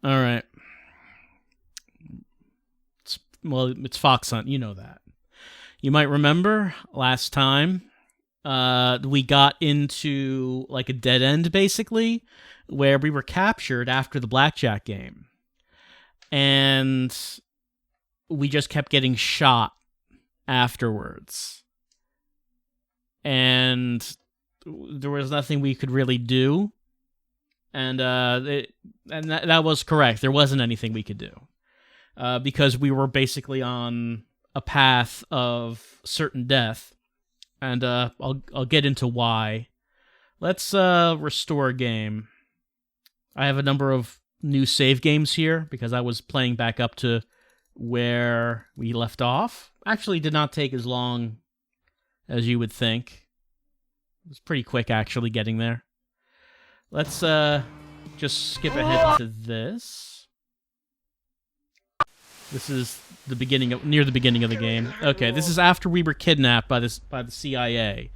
All right. It's Fox Hunt. You know that. You might remember last time we got into like a dead end, basically, where we were captured after the blackjack game. And we just kept getting shot afterwards. And there was nothing we could really do. And that was correct. There wasn't anything we could do. Because we were basically on a path of certain death. And I'll get into why. Let's restore game. I have a number of new save games here because I was playing back up to where we left off. Actually did not take as long as you would think. It was pretty quick actually getting there. Let's just skip ahead to this. This is near the beginning of the game. Okay, this is after we were kidnapped by the CIA.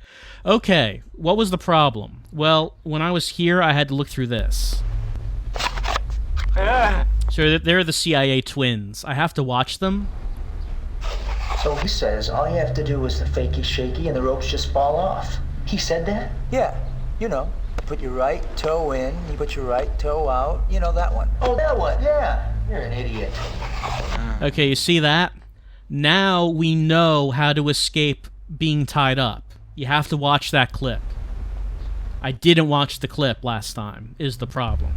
Okay, what was the problem? Well, when I was here, I had to look through this. So they're the CIA twins. I have to watch them. So he says all you have to do is the fakey shaky and the ropes just fall off. He said that? Yeah, you know. Put your right toe in, you put your right toe out. You know that one. Oh, that one, yeah. You're an idiot. Okay, you see that? Now we know how to escape being tied up. You have to watch that clip. I didn't watch the clip last time, is the problem.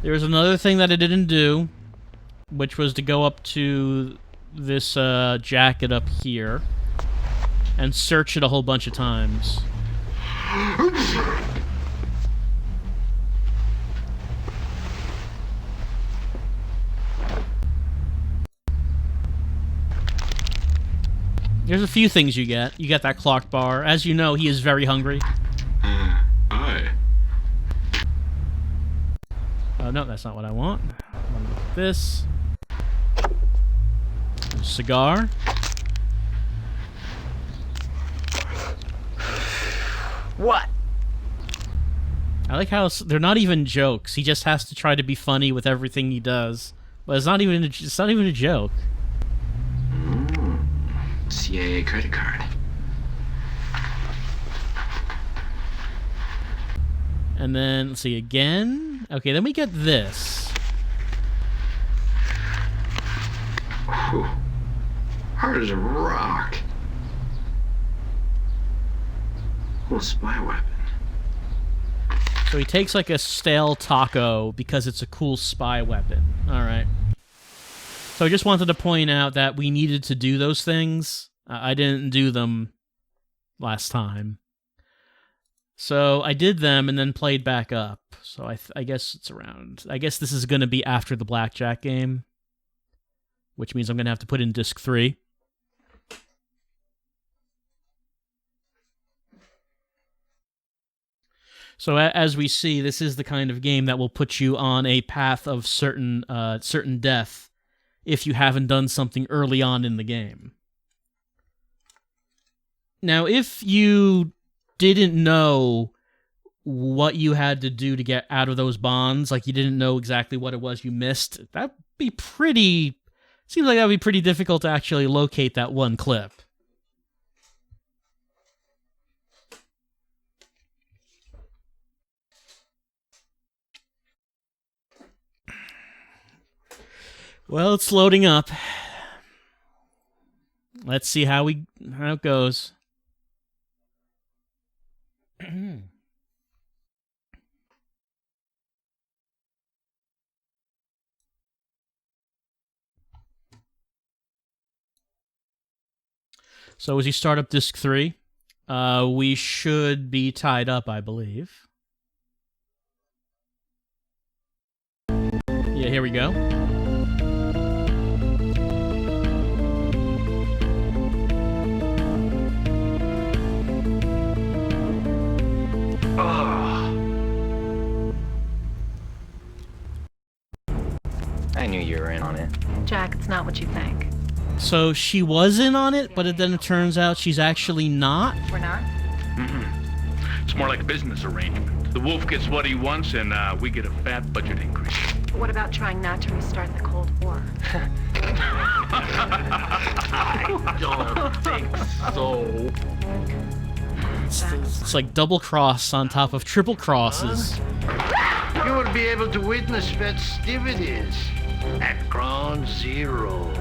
There was another thing that I didn't do, which was to go up to this jacket up here and search it a whole bunch of times. There's a few things you get. You get that clock bar. As you know, he is very hungry. Aye. Oh, no, that's not what I want. I want to get this. A cigar. What? I like how they're not even jokes. He just has to try to be funny with everything he does. But it's not even a joke. CIA credit card. And then, let's see, again. Okay, then we get this. Whew. Hard as a rock. Cool spy weapon. So he takes like a stale taco because it's a cool spy weapon. Alright. So I just wanted to point out that we needed to do those things. I didn't do them last time. So I did them and then played back up. So I guess it's around... I guess this is going to be after the blackjack game. Which means I'm going to have to put in disc 3. So as we see, this is the kind of game that will put you on a path of certain death if you haven't done something early on in the game. Now, if you didn't know what you had to do to get out of those bonds, like you didn't know exactly what it was you missed, that'd be pretty... Seems like that would be pretty difficult to actually locate that one clip. Well, it's loading up. Let's see how it goes. So as you start up disc 3, we should be tied up, I believe. Yeah, here we go. I knew you were in on it. Jack, it's not what you think. So she was in on it, but then it turns out she's actually not? We're not? It's more like a business arrangement. The wolf gets what he wants, and we get a fat budget increase. What about trying not to restart the Cold War? I don't think so. It's like double cross on top of triple crosses. You will be able to witness festivities at Ground Zero.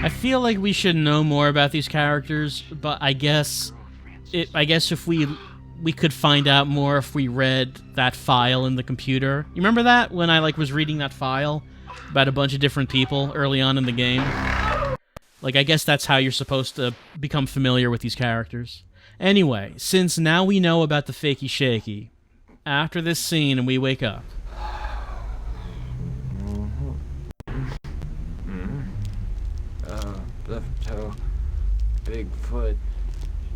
I feel like we should know more about these characters, but I guess if we could find out more if we read that file in the computer. You remember that when I was reading that file about a bunch of different people early on in the game? Like, I guess that's how you're supposed to become familiar with these characters. Anyway, since now we know about the fakey shaky, after this scene and we wake up. Left toe, big foot,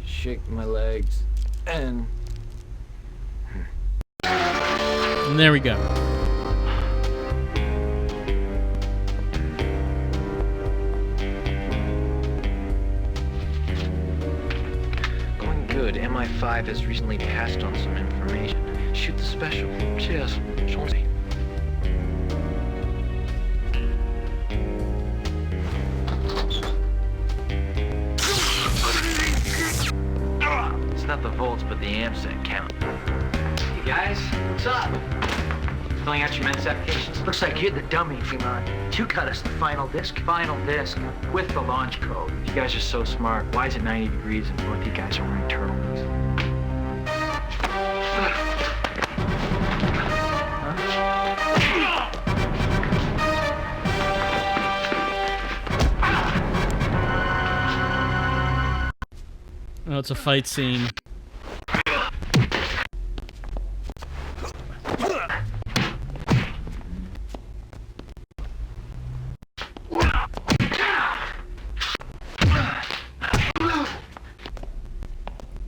shake my legs, and there we go. Going good. MI5 has recently passed on some information. Shoot the special. Cheers. Chauncey. It's not the volts, but the amps that count. You guys, what's up? Filling out your men's applications? Looks like you're the dummy, Fremont. You cut us the final disc. Final disc with the launch code. You guys are so smart. Why is it 90 degrees and both you guys are wearing turtlenecks? Oh, it's a fight scene.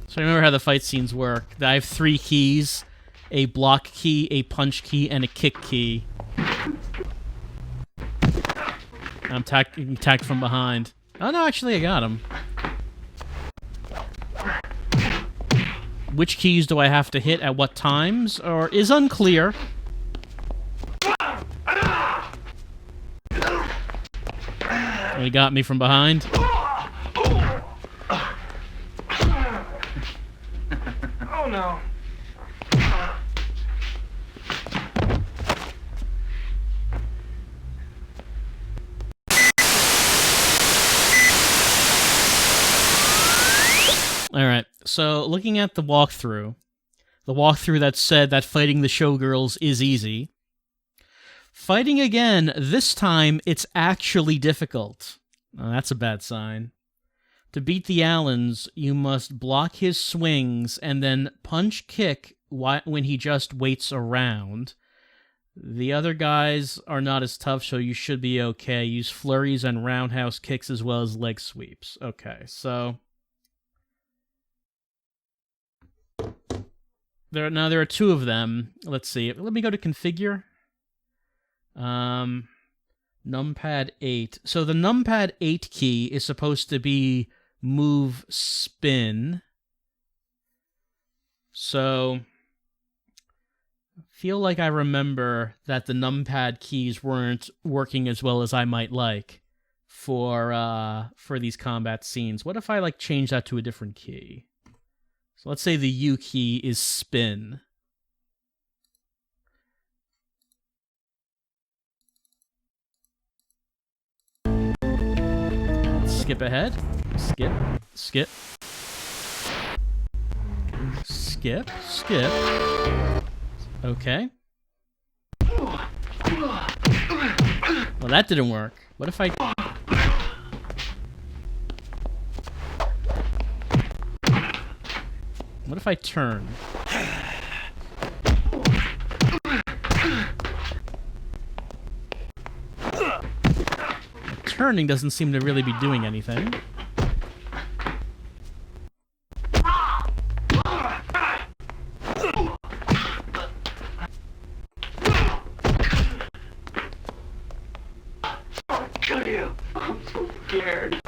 So remember how the fight scenes work. I have 3 keys: a block key, a punch key, and a kick key. I'm attacked from behind. Oh no, actually I got him. Which keys do I have to hit at what times, or is unclear. And he got me from behind. Oh no. Alright, so looking at the walkthrough that said that fighting the showgirls is easy. Fighting again, this time it's actually difficult. Oh, that's a bad sign. To beat the Allens, you must block his swings and then punch kick when he just waits around. The other guys are not as tough, so you should be okay. Use flurries and roundhouse kicks as well as leg sweeps. Okay, so there are 2 of them. Let's see. Let me go to configure. Numpad 8. So the numpad 8 key is supposed to be move spin. So feel like I remember that the numpad keys weren't working as well as I might like for these combat scenes. What if I change that to a different key? So let's say the U key is spin. Skip ahead. Skip. Skip. Skip. Skip. Okay. Well, that didn't work. What if I... What if I turn? Turning doesn't seem to really be doing anything. Kill you. scared.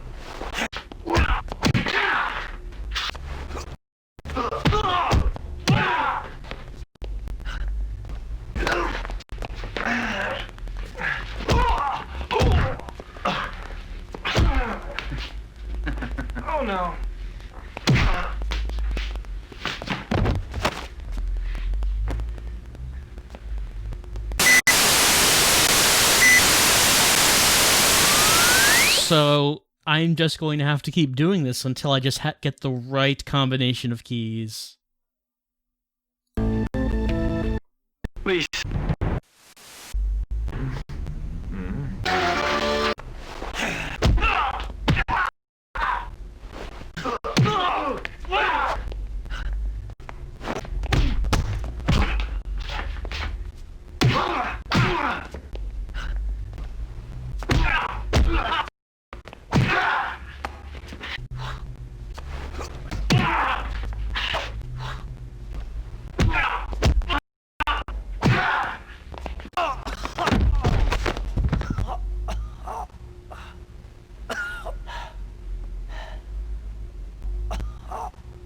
Oh no. So I'm just going to have to keep doing this until I just get the right combination of keys. Please.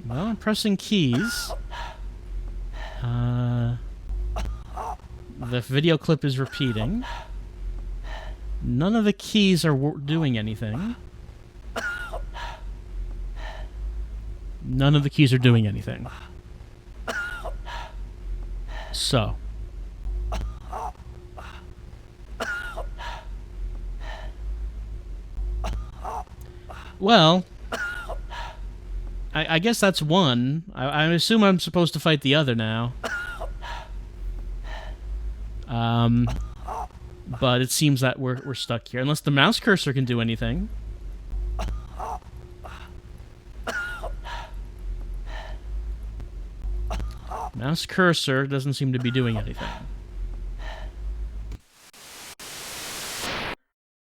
Well, I'm pressing keys. The video clip is repeating. None of the keys are doing anything. None of the keys are doing anything. So. Well, I guess that's one. I assume I'm supposed to fight the other now. But it seems that we're stuck here. Unless the mouse cursor can do anything. Mouse cursor doesn't seem to be doing anything.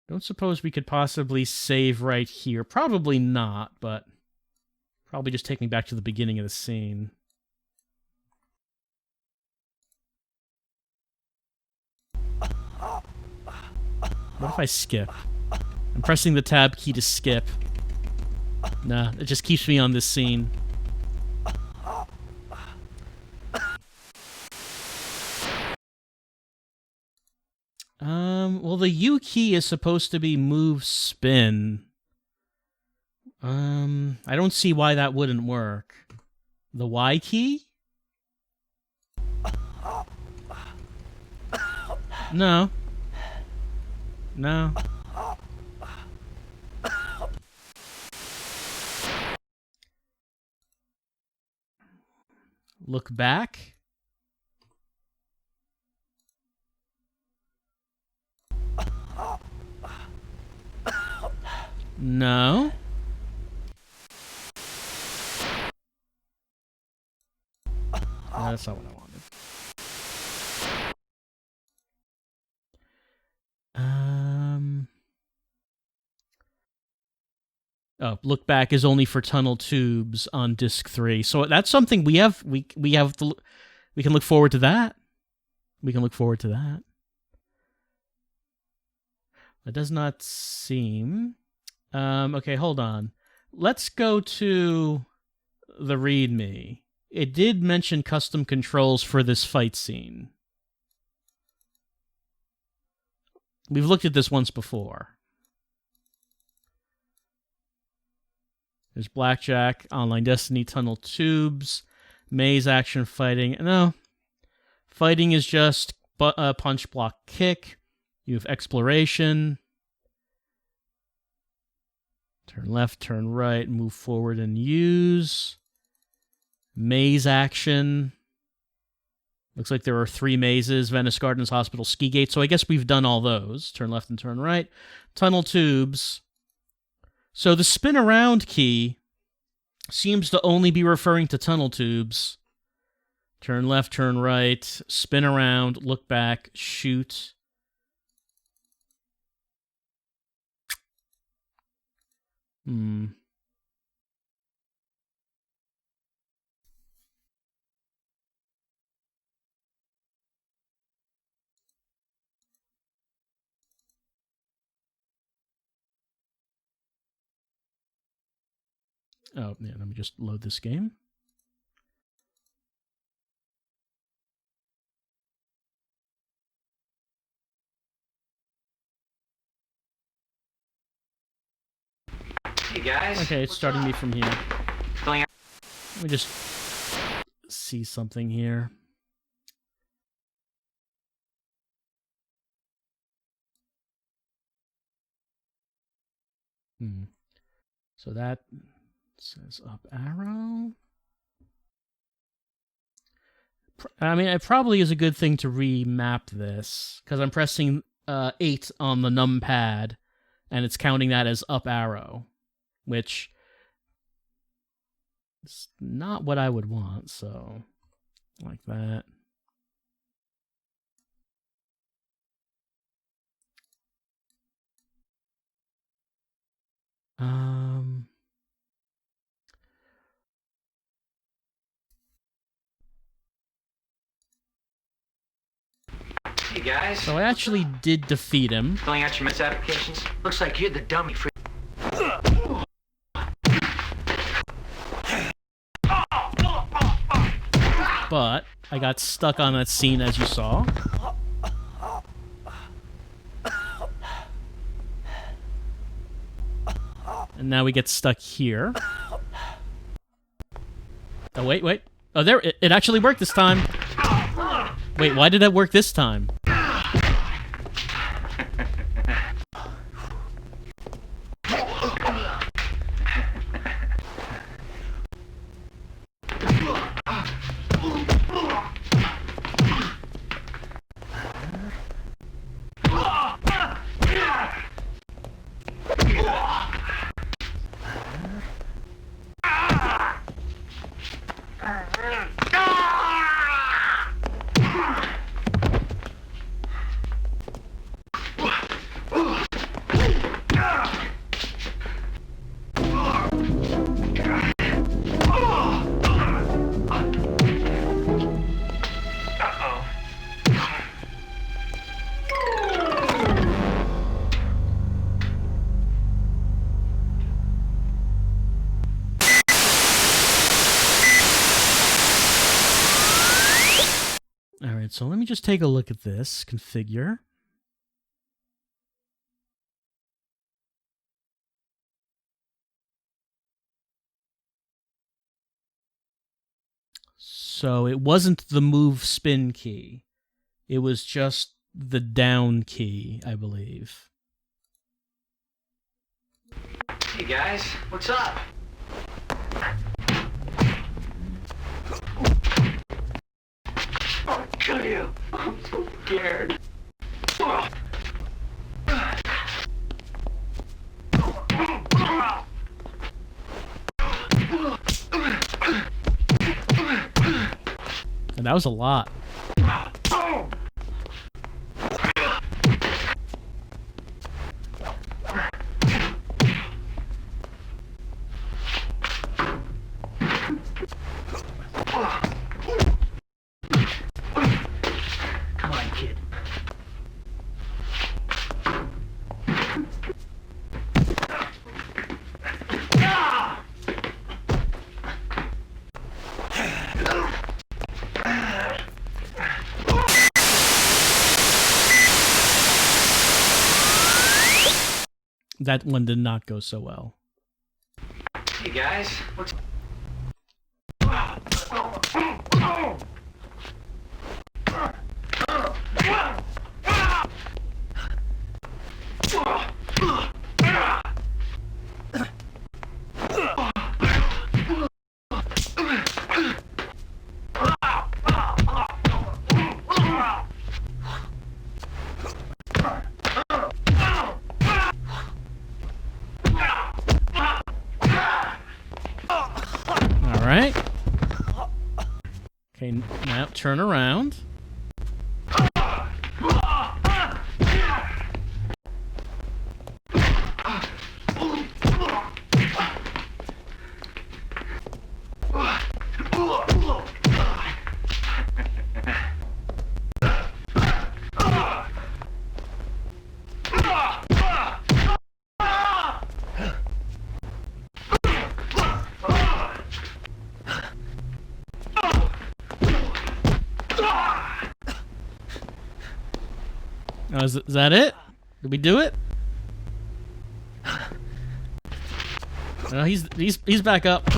Don't suppose we could possibly save right here. Probably not, but probably just take me back to the beginning of the scene. What if I skip? I'm pressing the tab key to skip. Nah, it just keeps me on this scene. Well, the U key is supposed to be move spin. I don't see why that wouldn't work. The Y key? No. No. Look back. No. No, that's not what I wanted. Oh, look back is only for tunnel tubes on disc 3. So that's something we have. We can look forward to that. We can look forward to that. It does not seem. Okay, hold on. Let's go to the README. It did mention custom controls for this fight scene. We've looked at this once before. There's Blackjack, Online Destiny, Tunnel Tubes, Maze Action Fighting. No. Fighting is just punch, block, kick. You have Exploration. Turn left, turn right, move forward and use. Maze Action. Looks like there are 3 mazes, Venice Gardens, Hospital, Ski Gate. So I guess we've done all those. Turn left and turn right. Tunnel Tubes. So the spin around key seems to only be referring to tunnel tubes. Turn left, turn right, spin around, look back, shoot. Oh, yeah, let me just load this game. Hey guys. Okay, it's starting me from here. Filling out. Let me just see something here. So that says up arrow. I mean, it probably is a good thing to remap this, because I'm pressing 8 on the numpad, and it's counting that as up arrow, which is not what I would want, so like that. Hey guys. So I actually did defeat him. Filling out your miss applications. Looks like you're the dummy for. But I got stuck on that scene, as you saw. And now we get stuck here. Oh, wait. Oh, there, it actually worked this time. Wait, why did it work this time? Alright, so let me just take a look at this. Configure. So it wasn't the move spin key. It was just the down key, I believe. Hey guys, what's up? I'll kill you. I'm so scared. And that was a lot. Come on, kid. That one did not go so well. Hey guys, what's Alright. Okay, now turn around. Oh, is that it? Did we do it? No, he's back up.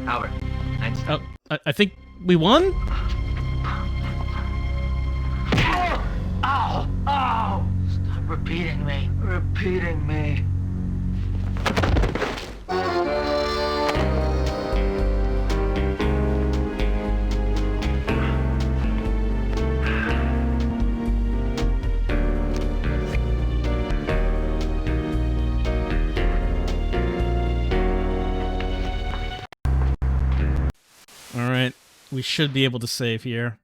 Albert, nice. Oh, I think we won? Ow! Ow! Stop repeating me. Repeating me. Alright, we should be able to save here.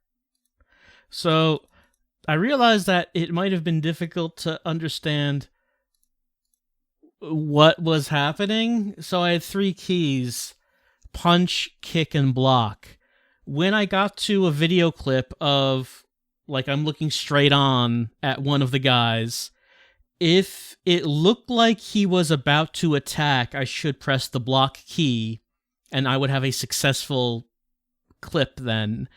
So, I realized that it might have been difficult to understand what was happening. So I had 3 keys: punch, kick, and block. When I got to a video clip of, like, I'm looking straight on at one of the guys, if it looked like he was about to attack, I should press the block key, and I would have a successful clip then.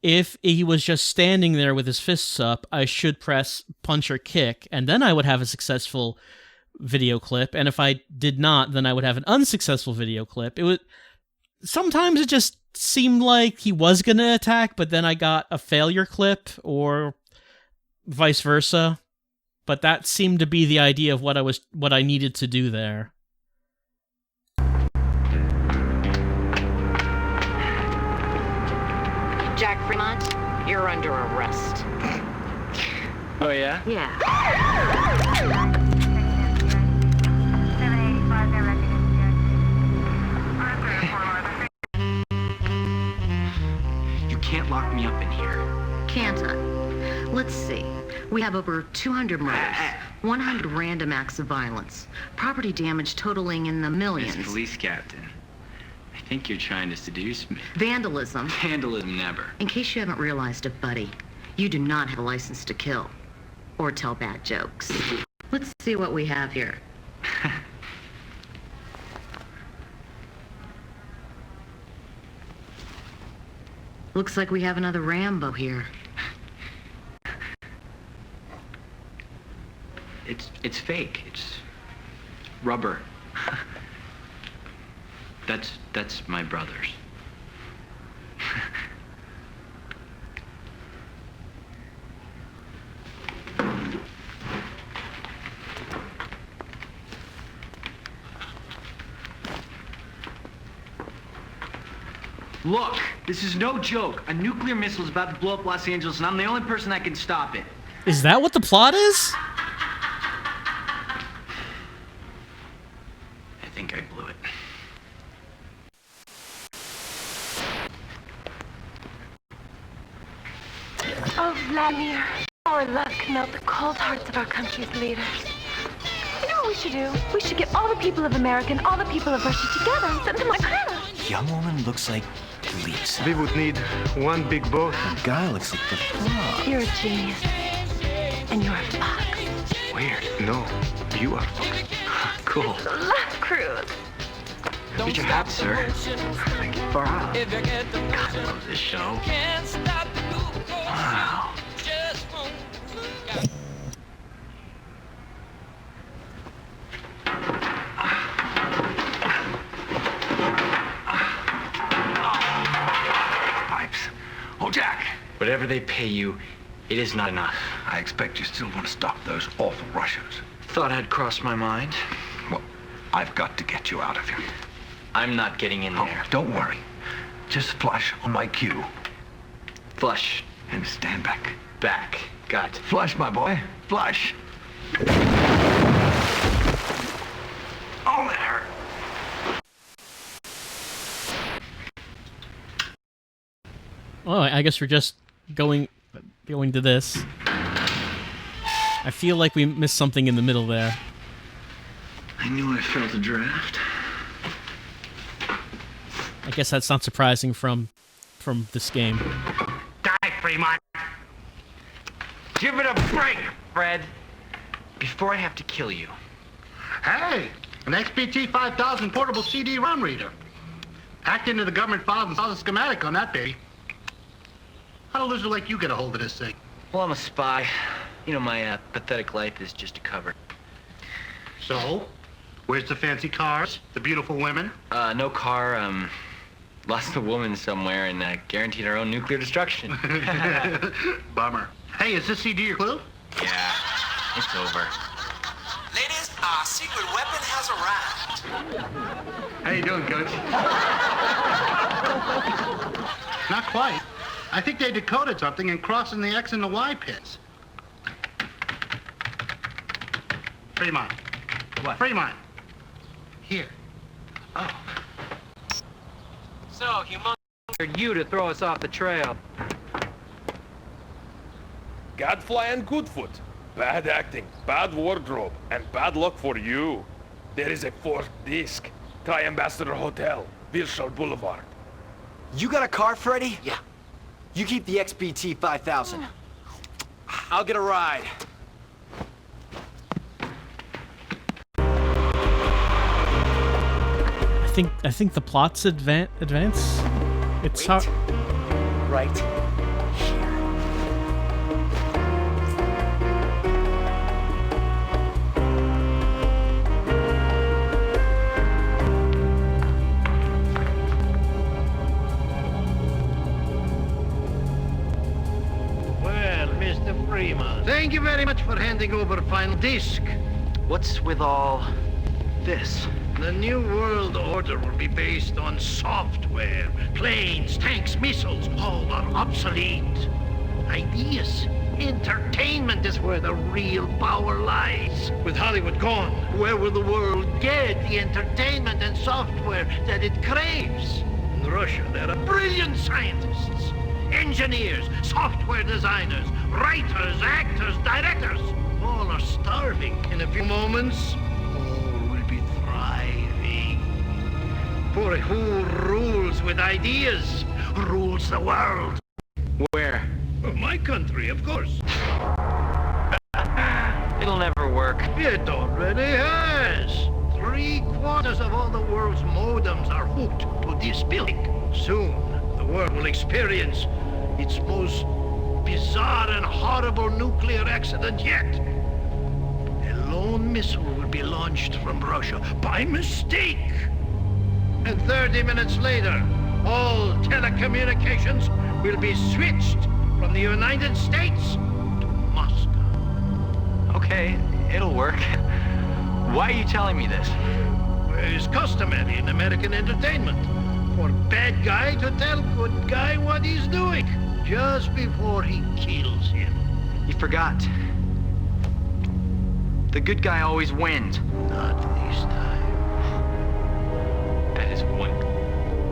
If he was just standing there with his fists up, I should press punch or kick, and then I would have a successful video clip. And if I did not, then I would have an unsuccessful video clip. Sometimes it just seemed like he was gonna attack, but then I got a failure clip, or vice versa. But that seemed to be the idea of what I needed to do there. Jack Fremont, you're under arrest. Oh, yeah? Yeah. You can't lock me up in here. Can't I? Let's see. We have over 200 murders, 100 random acts of violence, property damage totaling in the millions. Miss Police Captain, I think you're trying to seduce me. Vandalism. Vandalism never. In case you haven't realized it, buddy, you do not have a license to kill or tell bad jokes. Let's see what we have here. Looks like we have another Rambo here. It's fake. It's rubber. That's my brother's. Look, this is no joke. A nuclear missile is about to blow up Los Angeles, and I'm the only person that can stop it. Is that what the plot is? I think I blew it. Oh, Vladimir, our love can melt the cold hearts of our country's leaders. You know what we should do? We should get all the people of America and all the people of Russia together and send them like her. Young woman looks like Lisa. We would need one big boat. The guy looks like the frog. You're a genius. And you're a fox. Weird. No, you are fucking Cool. Love cruise. Here's your hat, sir. Thank you. Far out. God, I love this show. Wow. Pipes. Oh, Jack. Whatever they pay you, it is not enough. I expect you still want to stop those awful Russians. Thought had crossed my mind. Well, I've got to get you out of here. I'm not getting in Oh, there. don't worry. Just flush on my cue. Flush. And stand back. Back. Got. Flush, my boy. Flush. Oh, that hurt. Well, I guess we're just going to this. I feel like we missed something in the middle there. I knew I felt a draft. I guess that's not surprising from this game. Tight. Fremont. Give it a break. Fred, before I have to kill you. Hey, an XPT 5000 portable CD-ROM reader. Hacked into the government files and saw the schematic on that baby. How'd a loser like you get a hold of this thing? Well, I'm a spy. You know, my pathetic life is just a cover. So, where's the fancy cars, the beautiful women? No car, lost a woman somewhere and guaranteed our own nuclear destruction. Bummer. Hey, is this CD your clue? Yeah, it's over. Ladies, our secret weapon has arrived. How you doing, Coach? Not quite. I think they decoded something and crossing the X and the Y pins. Fremont. What? Fremont. Here. Oh. So, humongous you to throw us off the trail. Gadfly and Goodfoot. Bad acting, bad wardrobe, and bad luck for you. There is a fourth disc. Try Ambassador Hotel, Wilshire Boulevard. You got a car, Freddy? Yeah. You keep the XBT 5000. I'll get a ride. I think the plot's advance. It's Wait. Right here. Well, Mr. Fremont, thank you very much for handing over final disc. What's with all this? The New World Order will be based on software. Planes, tanks, missiles, all are obsolete. Ideas. Entertainment is where the real power lies. With Hollywood gone, where will the world get the entertainment and software that it craves? In Russia, there are brilliant scientists, engineers, software designers, writers, actors, directors. All are starving. In a few moments, all will be thriving. For who rules with ideas rules the world. Where? My country, of course. It'll never work. It already has. 3/4 of all the world's modems are hooked to this building. Soon, the world will experience its most bizarre and horrible nuclear accident yet. A lone missile will be launched from Russia by mistake. And 30 minutes later, all telecommunications will be switched from the United States to Moscow. Okay, it'll work. Why are you telling me this? It's customary in American entertainment for bad guy to tell good guy what he's doing just before he kills him. You forgot. The good guy always wins. Not this time. That is one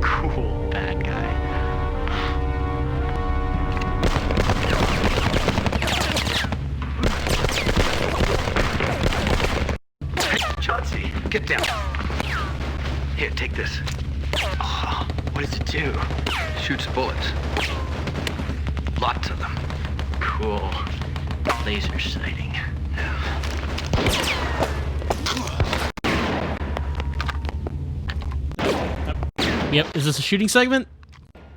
cool bad guy. Chauncey, get down. Here, take this. Oh, what does it do? Shoots bullets. Lots of them. Cool. Laser sighting. Yep, is this a shooting segment?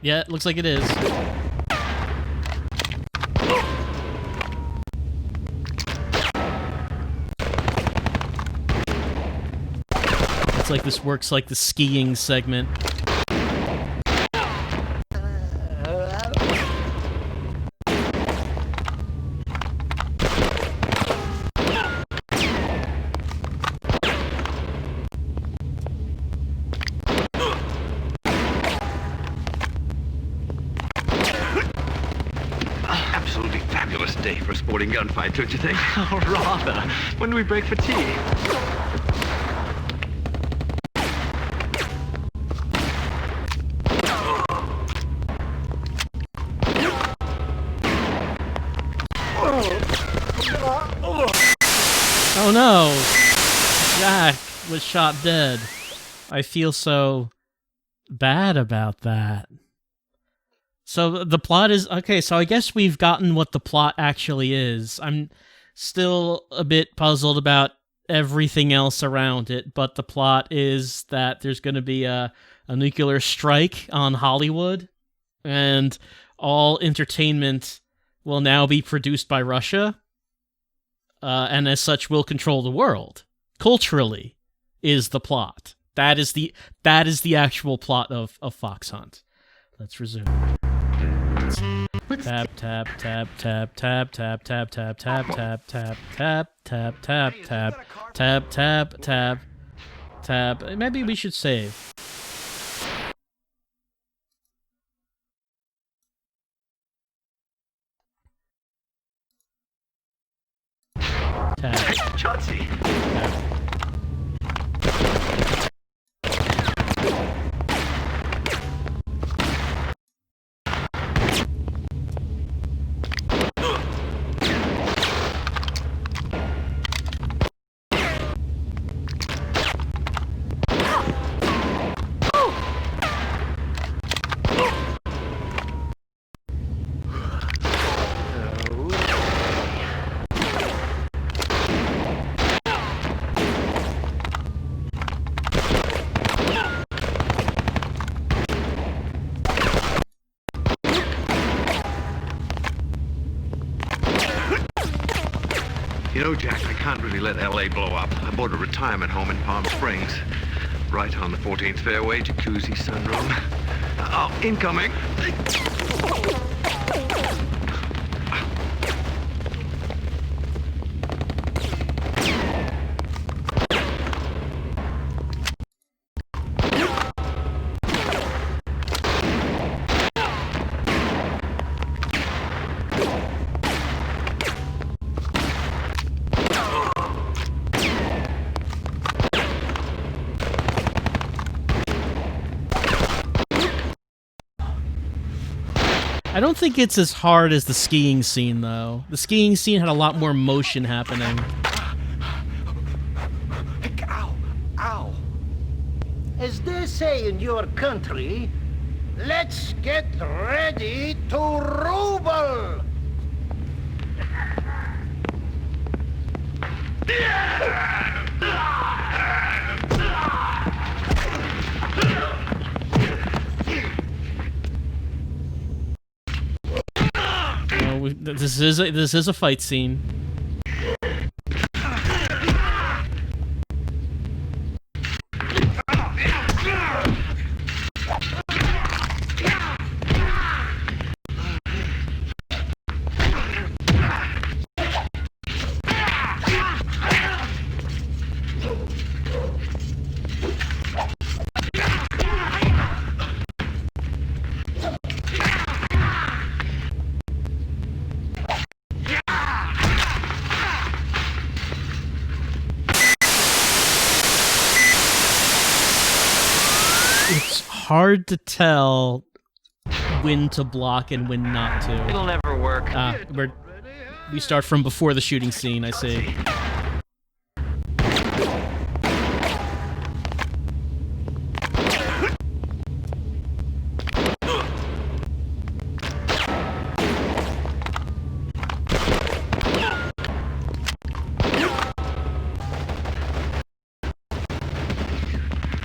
Yeah, it looks like it is. It's like this works like the skiing segment. Absolutely fabulous day for a sporting gunfight, don't you think? Oh, rather. When do we break for tea? Oh no! Jack was shot dead. I feel so bad about that. So the plot is... Okay, so I guess we've gotten what the plot actually is. I'm still a bit puzzled about everything else around it, but the plot is that there's going to be a nuclear strike on Hollywood, and all entertainment will now be produced by Russia, and as such will control the world. Culturally is the plot. That is the actual plot of Fox Hunt. Let's resume. Tap tap tap tap tap tap tap tap tap tap tap tap tap tap tap tap tap tap. Maybe we should save. Hey, Chauncey! You know, Jack, I can't really let L.A. blow up. I bought a retirement home in Palm Springs. Right on the 14th fairway, jacuzzi, sunroom. Oh, incoming. I don't think it's as hard as the skiing scene, though. The skiing scene had a lot more motion happening. Ow! Ow! As they say in your country, let's get ready to ruble! This is a fight scene. Hard to tell when to block and when not to. It'll never work. We start from before the shooting scene, I see.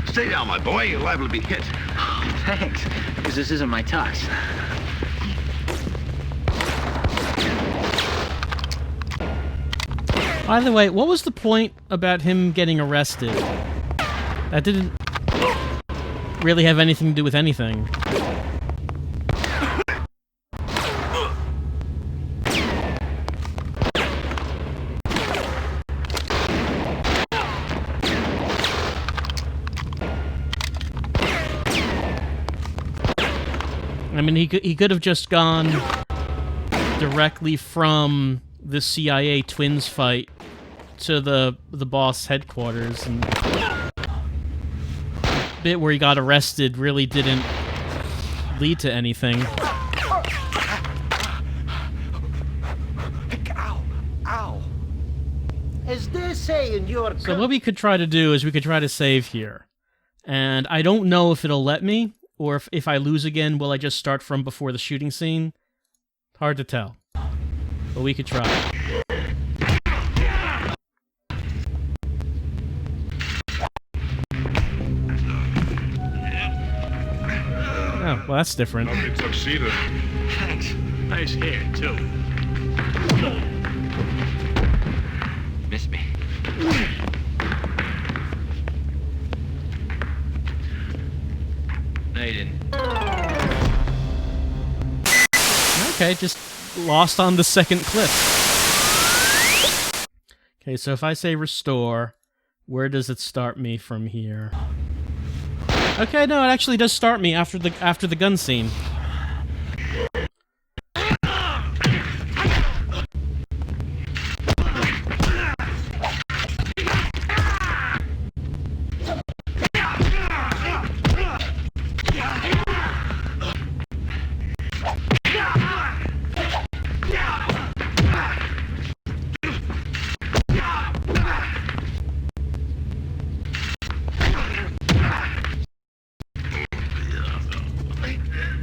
Stay down, my boy. You're liable to be hit. Thanks, because this isn't my tux. By the way, what was the point about him getting arrested? That didn't really have anything to do with anything. I mean, he could have just gone directly from the CIA twins fight to the boss headquarters, and the bit where he got arrested really didn't lead to anything. Ow! Ow! As they say in your So what we could try to do is we could try to save here. And I don't know if it'll let me, Or if I lose again, will I just start from before the shooting scene? Hard to tell. But we could try. Oh, well, that's different. Lovely tuxedo. Thanks. Nice hair, too. Miss me. No, you didn't. Okay, just lost on the second clip. Okay, so if I say restore, where does it start me from here? Okay, no, it actually does start me after the gun scene.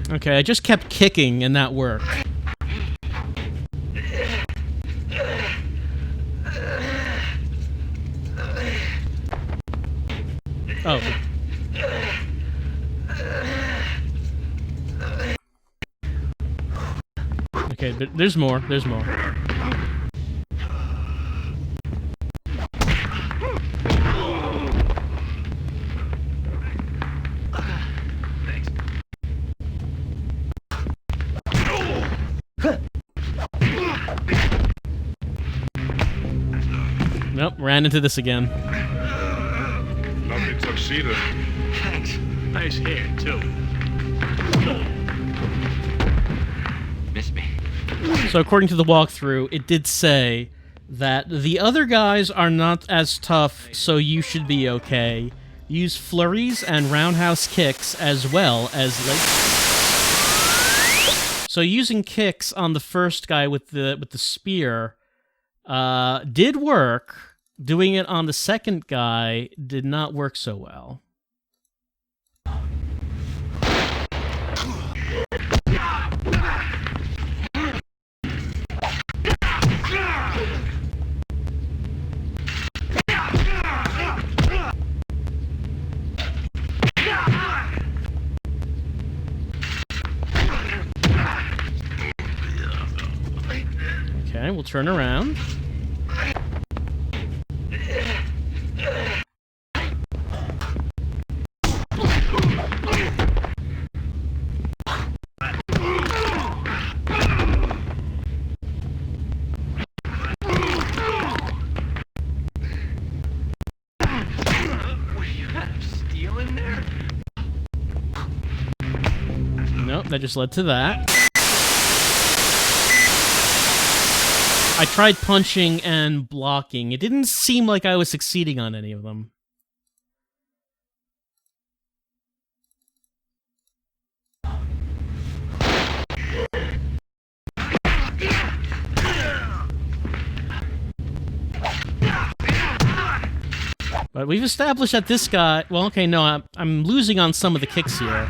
Okay, I just kept kicking and that worked. Oh. Okay, there's more, there's more. Nope, ran into this again. Lovely tuxedo. Thanks. Nice hair, too. Miss me. So according to the walkthrough, it did say that the other guys are not as tough, so you should be okay. Use flurries and roundhouse kicks as well as leg kicks. So using kicks on the first guy with the spear did work. Doing it on the second guy did not work so well. Okay, we'll turn around. Nope, that just led to that. I tried punching and blocking. It didn't seem like I was succeeding on any of them. But we've established that this guy... Well, okay, no, I'm losing on some of the kicks here.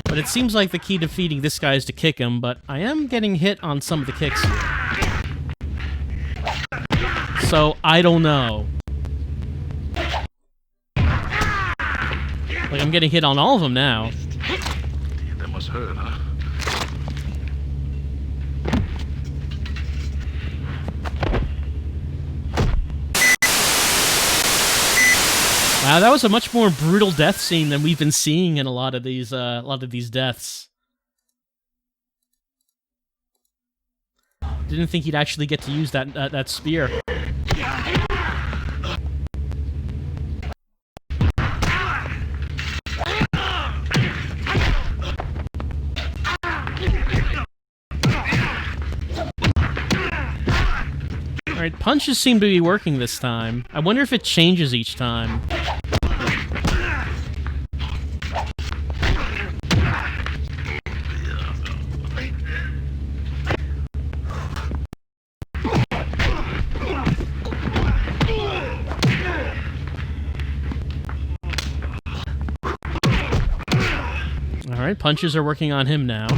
But it seems like the key to defeating this guy is to kick him, but I am getting hit on some of the kicks here. So, I don't know. Like, I'm getting hit on all of them now. That must hurt, huh? Wow, that was a much more brutal death scene than we've been seeing in a lot of these deaths. Didn't think he'd actually get to use that spear. Alright, punches seem to be working this time. I wonder if it changes each time. Alright, punches are working on him now.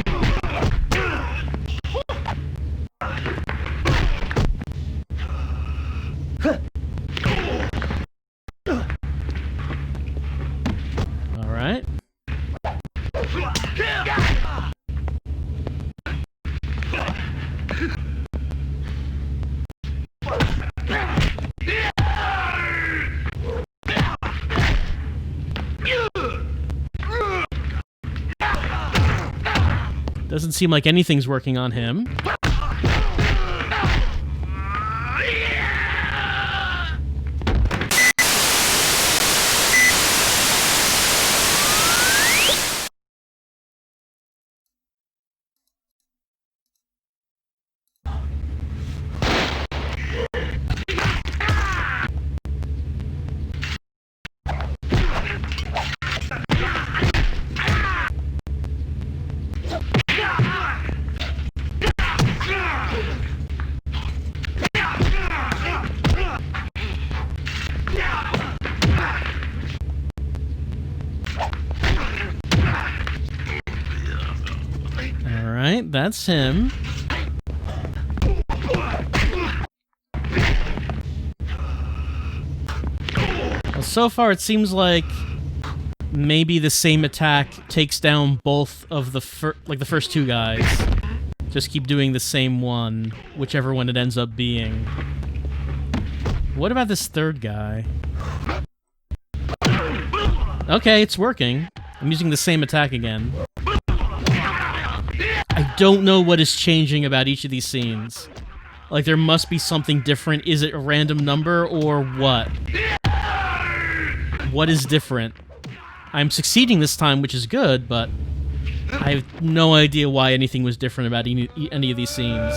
Alright. Doesn't seem like anything's working on him. Alright, that's him. Well, so far it seems like maybe the same attack takes down both of the first two guys. Just keep doing the same one, whichever one it ends up being. What about this third guy? Okay, it's working. I'm using the same attack again. I don't know what is changing about each of these scenes. Like, there must be something different. Is it a random number, or what? What is different? I'm succeeding this time, which is good, but I have no idea why anything was different about any of these scenes.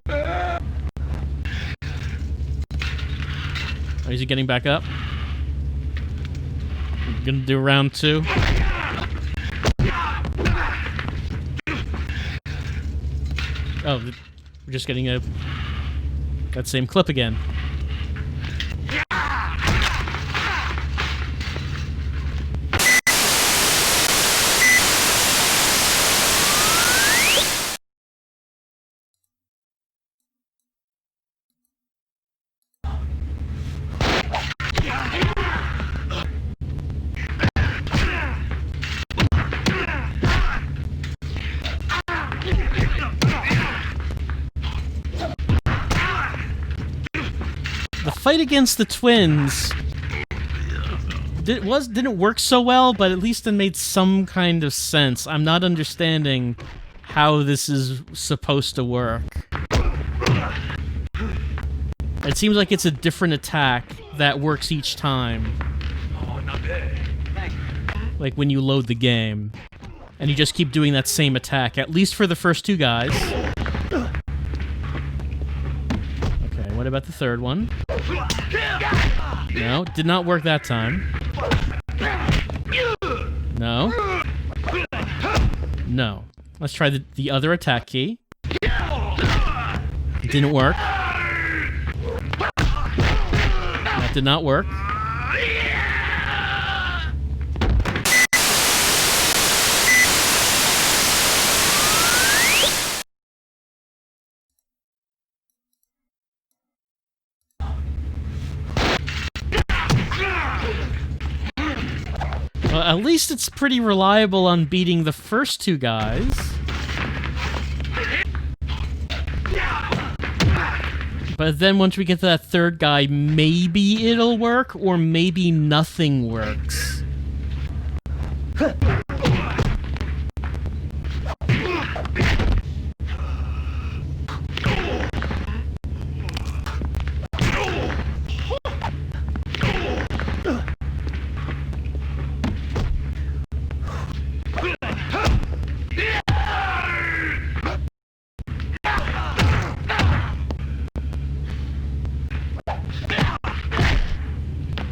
Oh, is he getting back up? I'm gonna do round 2. Oh, we're just getting that same clip again. The fight against the twins didn't work so well, but at least it made some kind of sense. I'm not understanding how this is supposed to work. It seems like it's a different attack that works each time. Like when you load the game. And you just keep doing that same attack, at least for the first two guys. Okay, what about the third one? No, did not work that time. No. No. Let's try the other attack key. It didn't work. That did not work. Well, at least it's pretty reliable on beating the first two guys. But then once we get to that third guy, maybe it'll work, or maybe nothing works.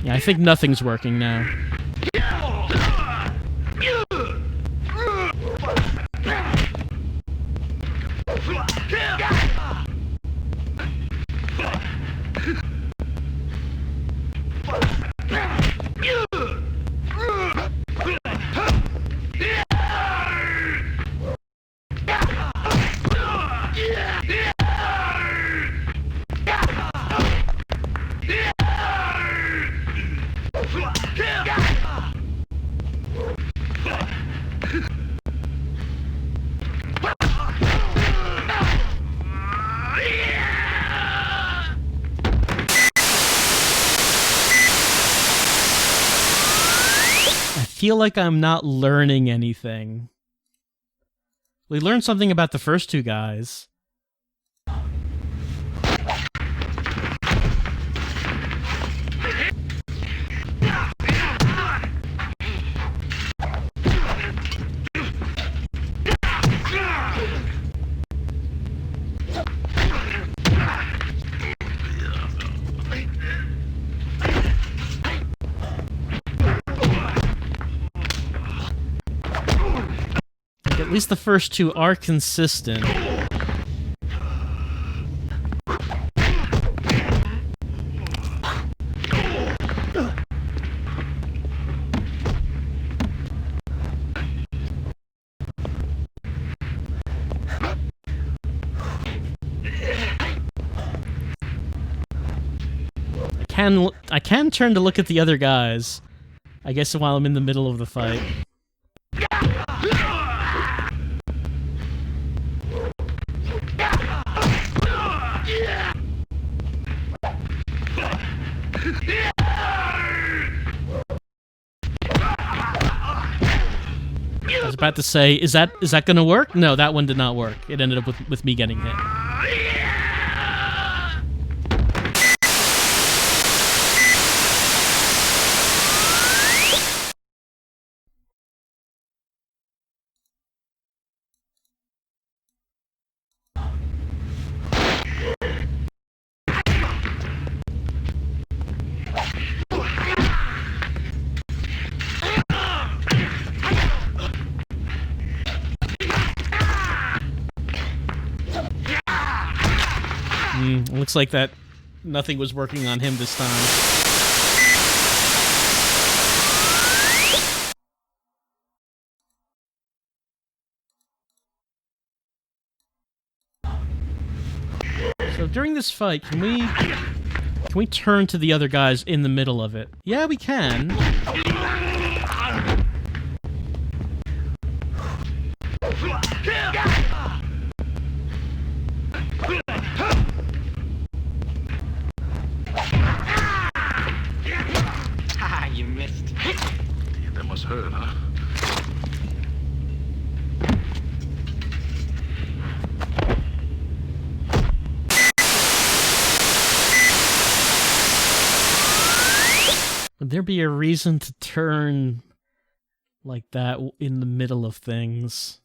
Yeah, I think nothing's working now. feel like I'm not learning anything. We learned something about the first two guys. At least the first two are consistent. I can turn to look at the other guys. I guess while I'm in the middle of the fight. I was about to say, is that gonna work? No, that one did not work. It ended up with me getting hit. Looks like that nothing was working on him this time. So during this fight, can we turn to the other guys in the middle of it? Yeah, we can. You missed. Yeah, that must hurt, huh? Would there be a reason to turn like that in the middle of things?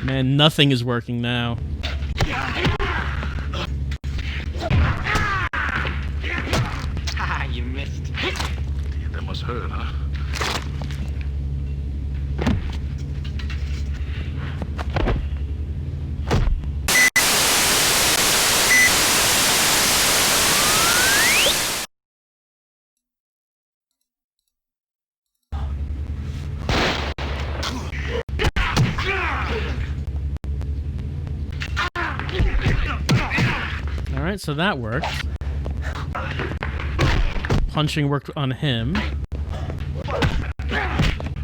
Man, nothing is working now. You missed. Yeah, that must hurt, huh? Alright, so that worked. Punching worked on him.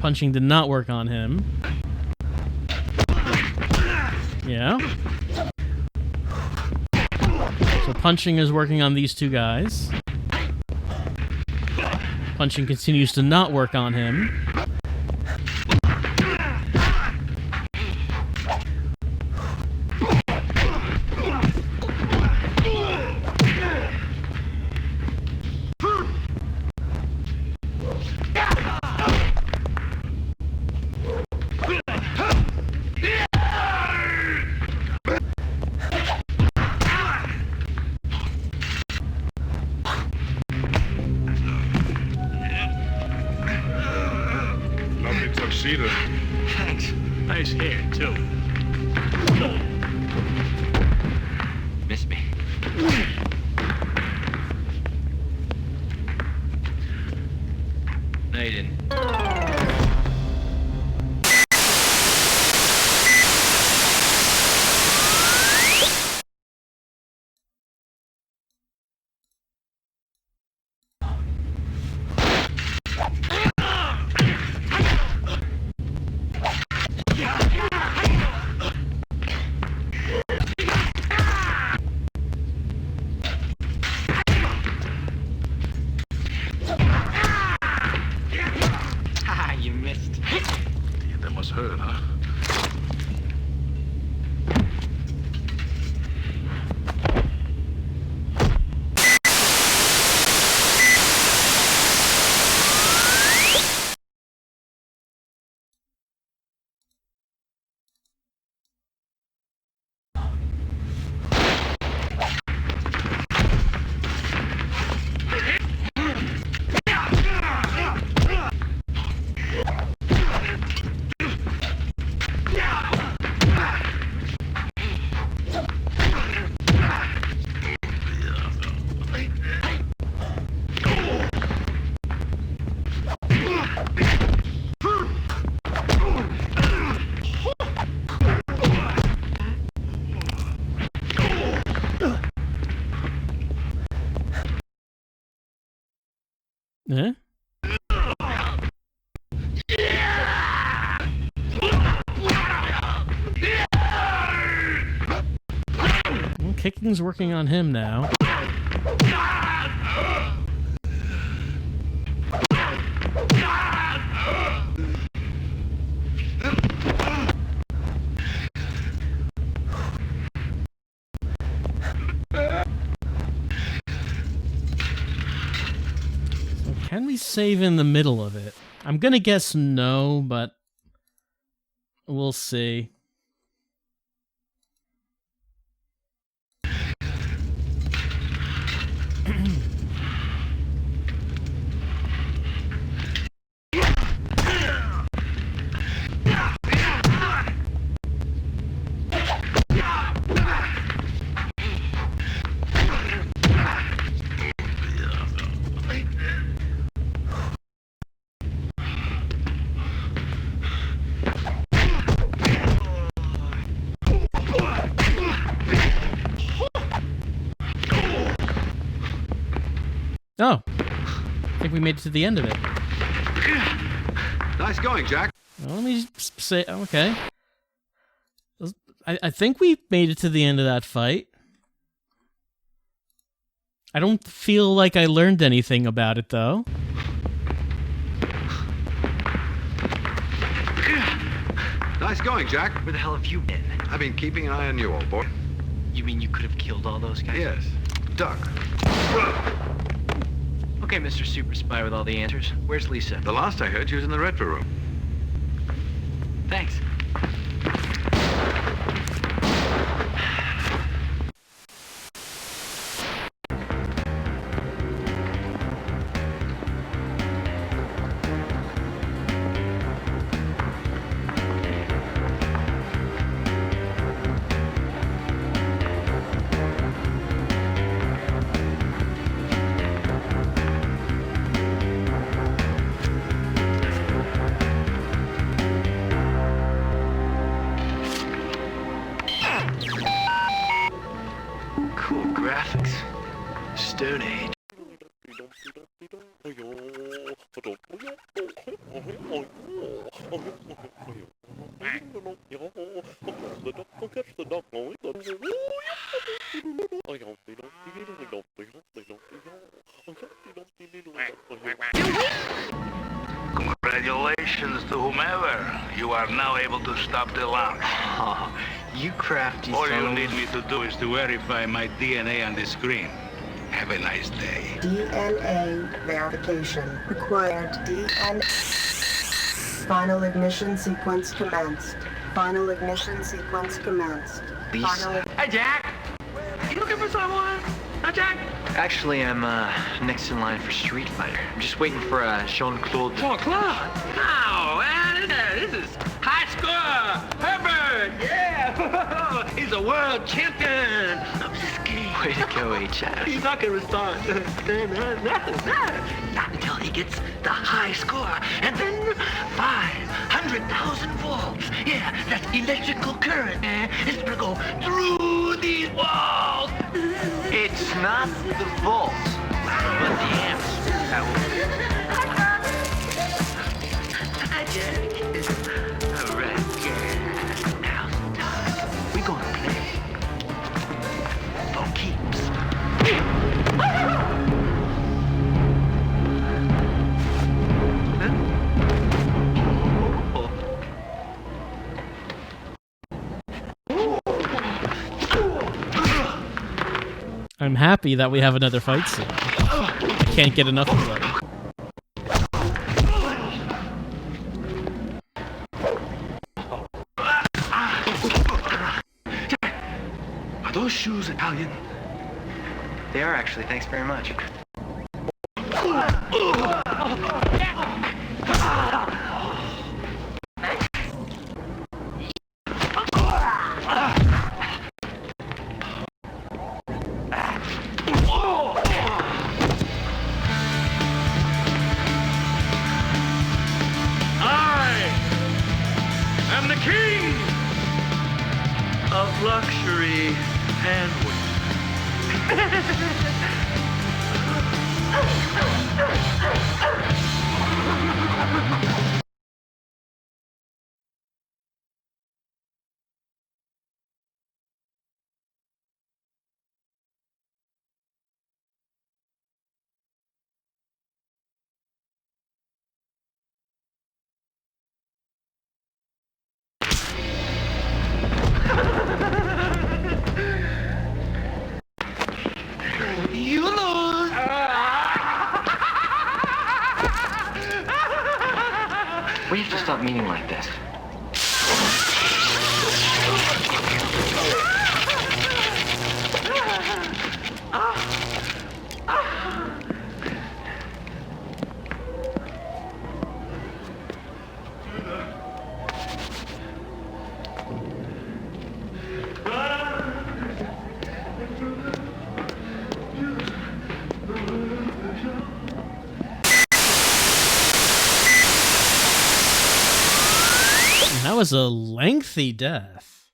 Punching did not work on him. Yeah. So punching is working on these two guys. Punching continues to not work on him. Thanks. Nice hair, too. Miss me. No, you didn't. Huh? Well, kicking's working on him now. So can we save in the middle of it? I'm gonna guess no, but we'll see. Oh, I think we made it to the end of it. Nice going, Jack. Well, let me just say, okay. I think we made it to the end of that fight. I don't feel like I learned anything about it, though. Nice going, Jack. Where the hell have you been? I've been keeping an eye on you, old boy. You mean you could have killed all those guys? Yes. Duck. Okay, Mr. Super Spy with all the answers. Where's Lisa? The last I heard, she was in the retro room. Thanks. Cool graphics. Stone Age. Congratulations to whomever. You are now able to stop the launch. Oh, you crafty All son you of need me to do is to verify my DNA on the screen. Have a nice day. DNA verification required. DNA. Final ignition sequence commenced. Final ignition sequence commenced. Final. Hey, Jack! You looking for someone? Huh, Jack? Actually, I'm next in line for Street Fighter. I'm just waiting for Jean-Claude. Jean-Claude? No, man, this is high score! Herbert! Yeah! He's a world champion of this game. Way to go, HF. He's not gonna respond. Not until he gets the high score. And then 500,000 volts. Yeah, that's electrical current, man. It's gonna go through these walls. It's not the volts, but the amps. That Hi, Jack. will... All right, yeah. Now, we gonna play for keeps. I'm happy that we have another fight scene. I can't get enough of it. Are those shoes Italian? They are actually, thanks very much. I'm the king of luxury handwear. without meaning like this. That was a lengthy death.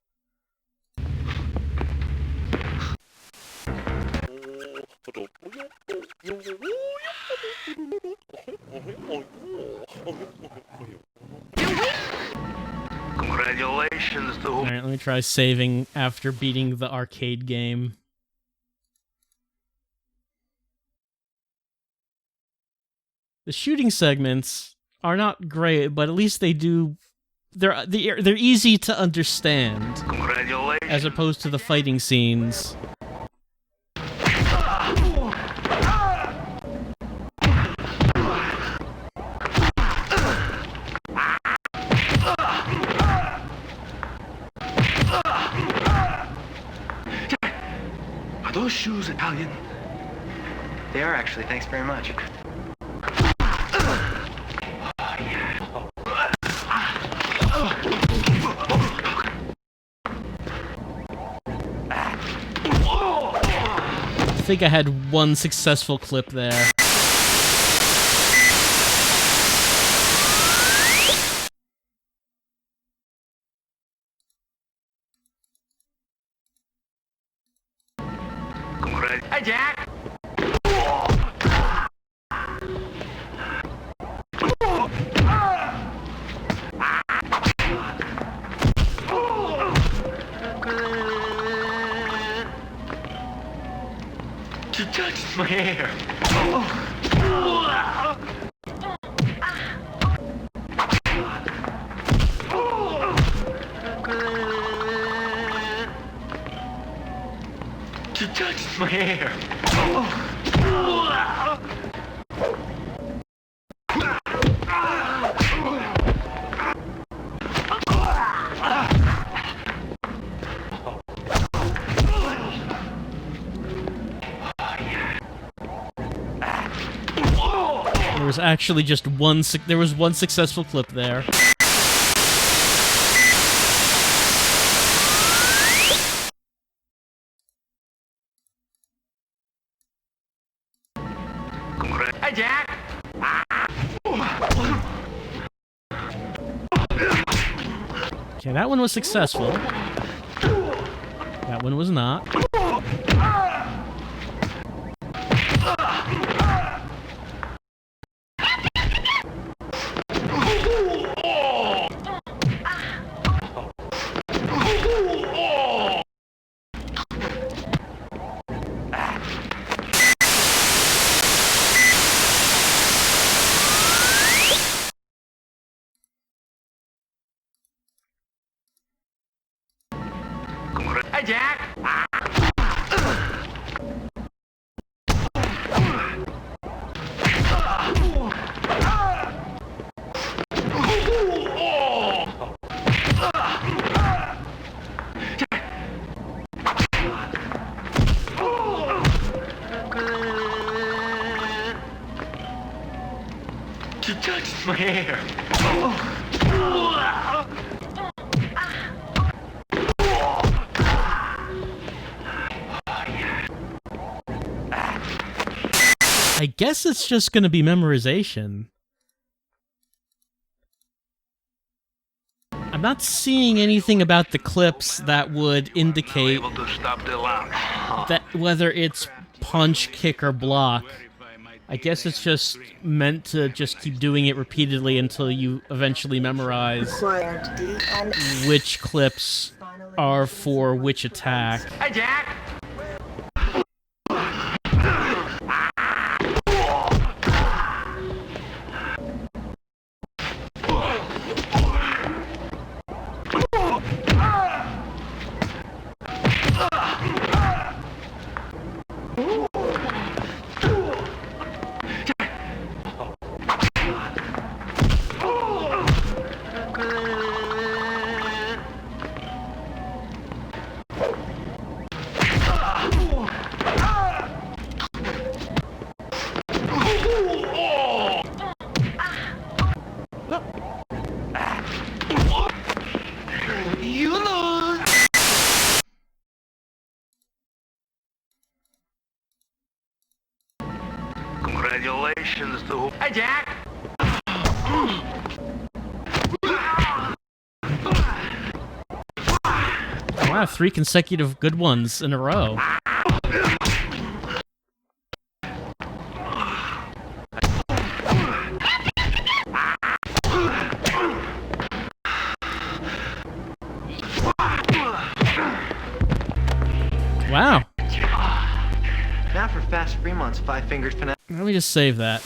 Congratulations, though. Alright, let me try saving after beating the arcade game. The shooting segments are not great, but at least they do... They're easy to understand. Congratulations. As opposed to the fighting scenes. Are those shoes Italian? They are actually, thanks very much. I think I had one successful clip there. Hey, Jack! You touched my hair. You touched my hair. There was actually just one. There was one successful clip there. Hey, Jack! Okay, that one was successful. That one was not. Hey, Jack! You touched my hair. I guess it's just gonna be memorization. I'm not seeing anything about the clips that would indicate that whether it's punch, kick, or block. I guess it's just meant to just keep doing it repeatedly until you eventually memorize which clips are for which attack. Hey, Jack! Congratulations to... Hey, Jack! Wow, 3 consecutive good ones in a row. Wow. Now for Fast Fremont's five-fingered finale. Let me just save that.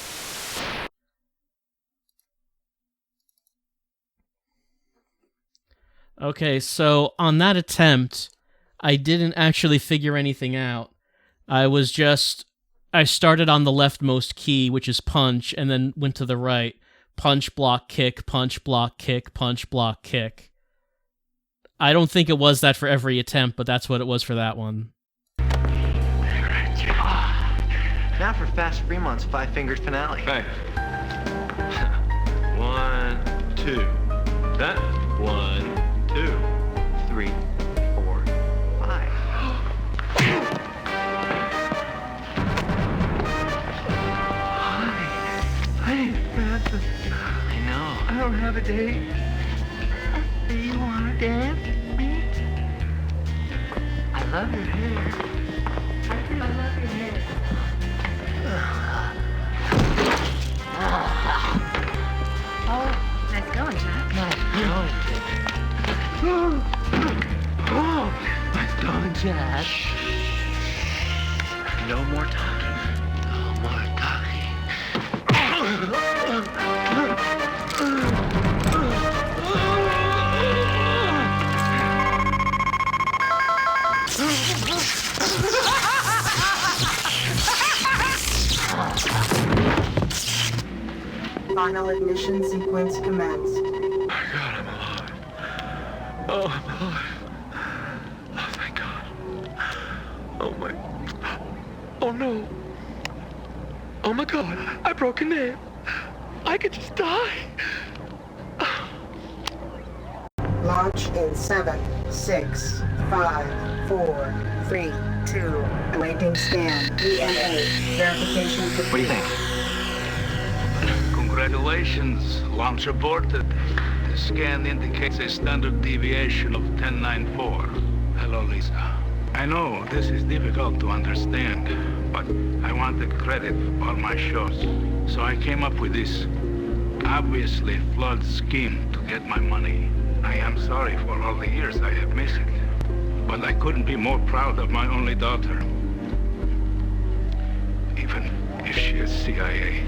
Okay, so on that attempt, I didn't actually figure anything out. I started on the leftmost key, which is punch, and then went to the right. Punch, block, kick, punch, block, kick, punch, block, kick. I don't think it was that for every attempt, but that's what it was for that one. Now for Fast Fremont's five-fingered finale. Hey. 1, 2. That. 1, 2, 3, 4, 5. Hey, Francis. I know. I don't have a date. Do you want to dance with me? I love your hair. I love your hair. Oh, nice going, Jack. Nice going. Nice going, Jack. No more talking. No more talking. Final ignition sequence commenced. Oh, God, I'm alive. Oh, I'm alive. Oh, thank God. Oh, my... Oh, no. Oh, my God. I broke a nail. I could just die. Launch in 7, 6, 5, 4, 3, 2. Awaiting scan. DNA. Verification complete. What do you think? Congratulations, launch aborted. The scan indicates a standard deviation of 1094. Hello, Lisa. I know this is difficult to understand, but I wanted credit for all my shows. So I came up with this obviously flawed scheme to get my money. I am sorry for all the years I have missed it, but I couldn't be more proud of my only daughter, even if she is CIA.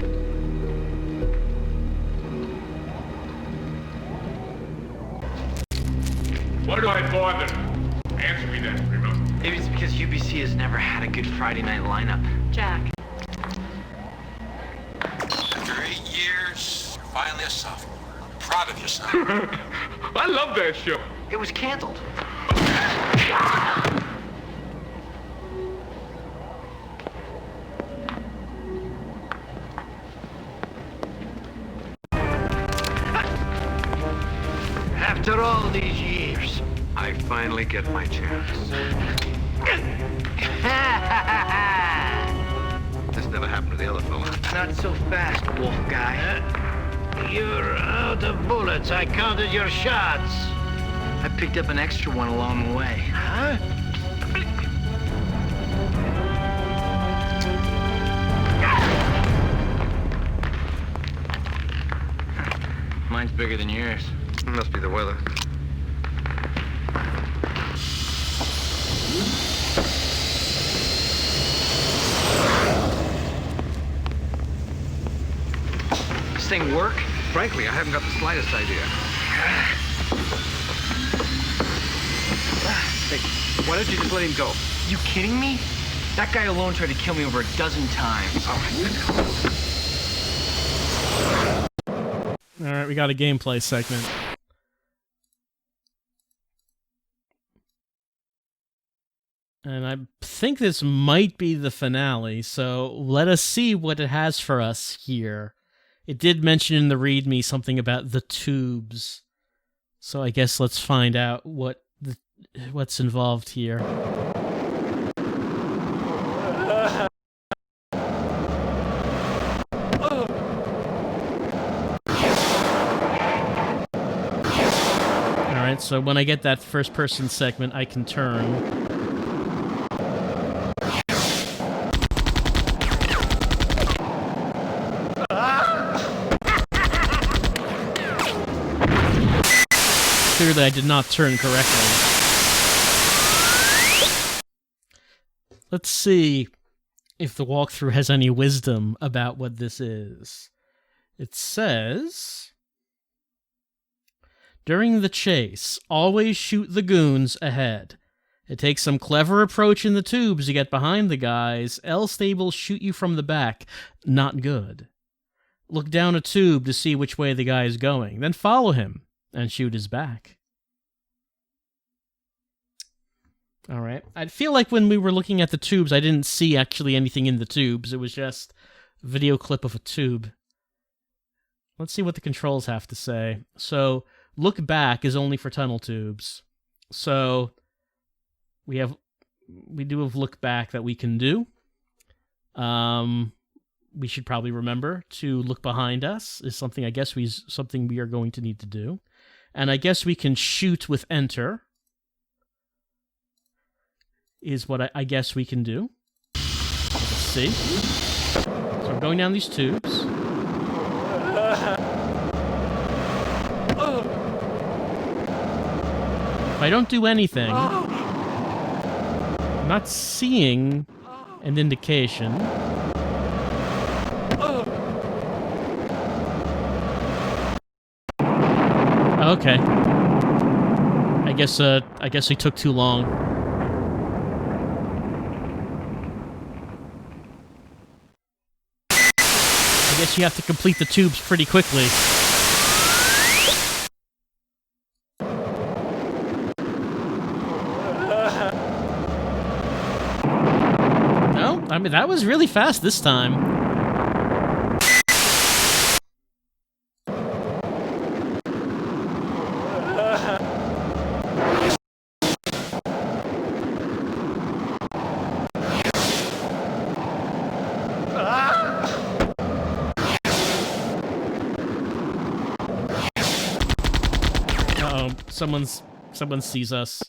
Why do I bother? Answer me that, Primo. Maybe it's because UBC has never had a good Friday night lineup. Jack. After 8 years, you're finally a sophomore. I'm proud of you, son. I love that show. It was canceled. After all these years, I finally get my chance. This never happened to the other fella. Not so fast, wolf guy. You're out of bullets. I counted your shots. I picked up an extra one along the way. Huh? Mine's bigger than yours. It must be the weather. This thing work? Frankly, I haven't got the slightest idea. Hey, why don't you just let him go? You kidding me? That guy alone tried to kill me over a dozen times. Alright, we got a gameplay segment. And I think this might be the finale, so let us see what it has for us here. It did mention in the README something about the tubes. So I guess let's find out what's involved here. so when I get that first-person segment, I can turn. Clearly, I did not turn correctly. Let's see if the walkthrough has any wisdom about what this is. It says, during the chase, always shoot the goons ahead. It takes some clever approach in the tubes to get behind the guys, else they will shoot you from the back. Not good. Look down a tube to see which way the guy is going, then follow him and shoot his back. Alright. I feel like when we were looking at the tubes, I didn't see actually anything in the tubes. It was just a video clip of a tube. Let's see what the controls have to say. So, look back is only for tunnel tubes. So, we do have look back that we can do. We should probably remember to look behind us is something something we are going to need to do. And I guess we can shoot with enter. Is what I guess we can do. Let's see. So I'm going down these tubes. If I don't do anything, I'm not seeing an indication. Okay. I guess we took too long. I guess you have to complete the tubes pretty quickly. No, I mean, that was really fast this time. Someone sees us.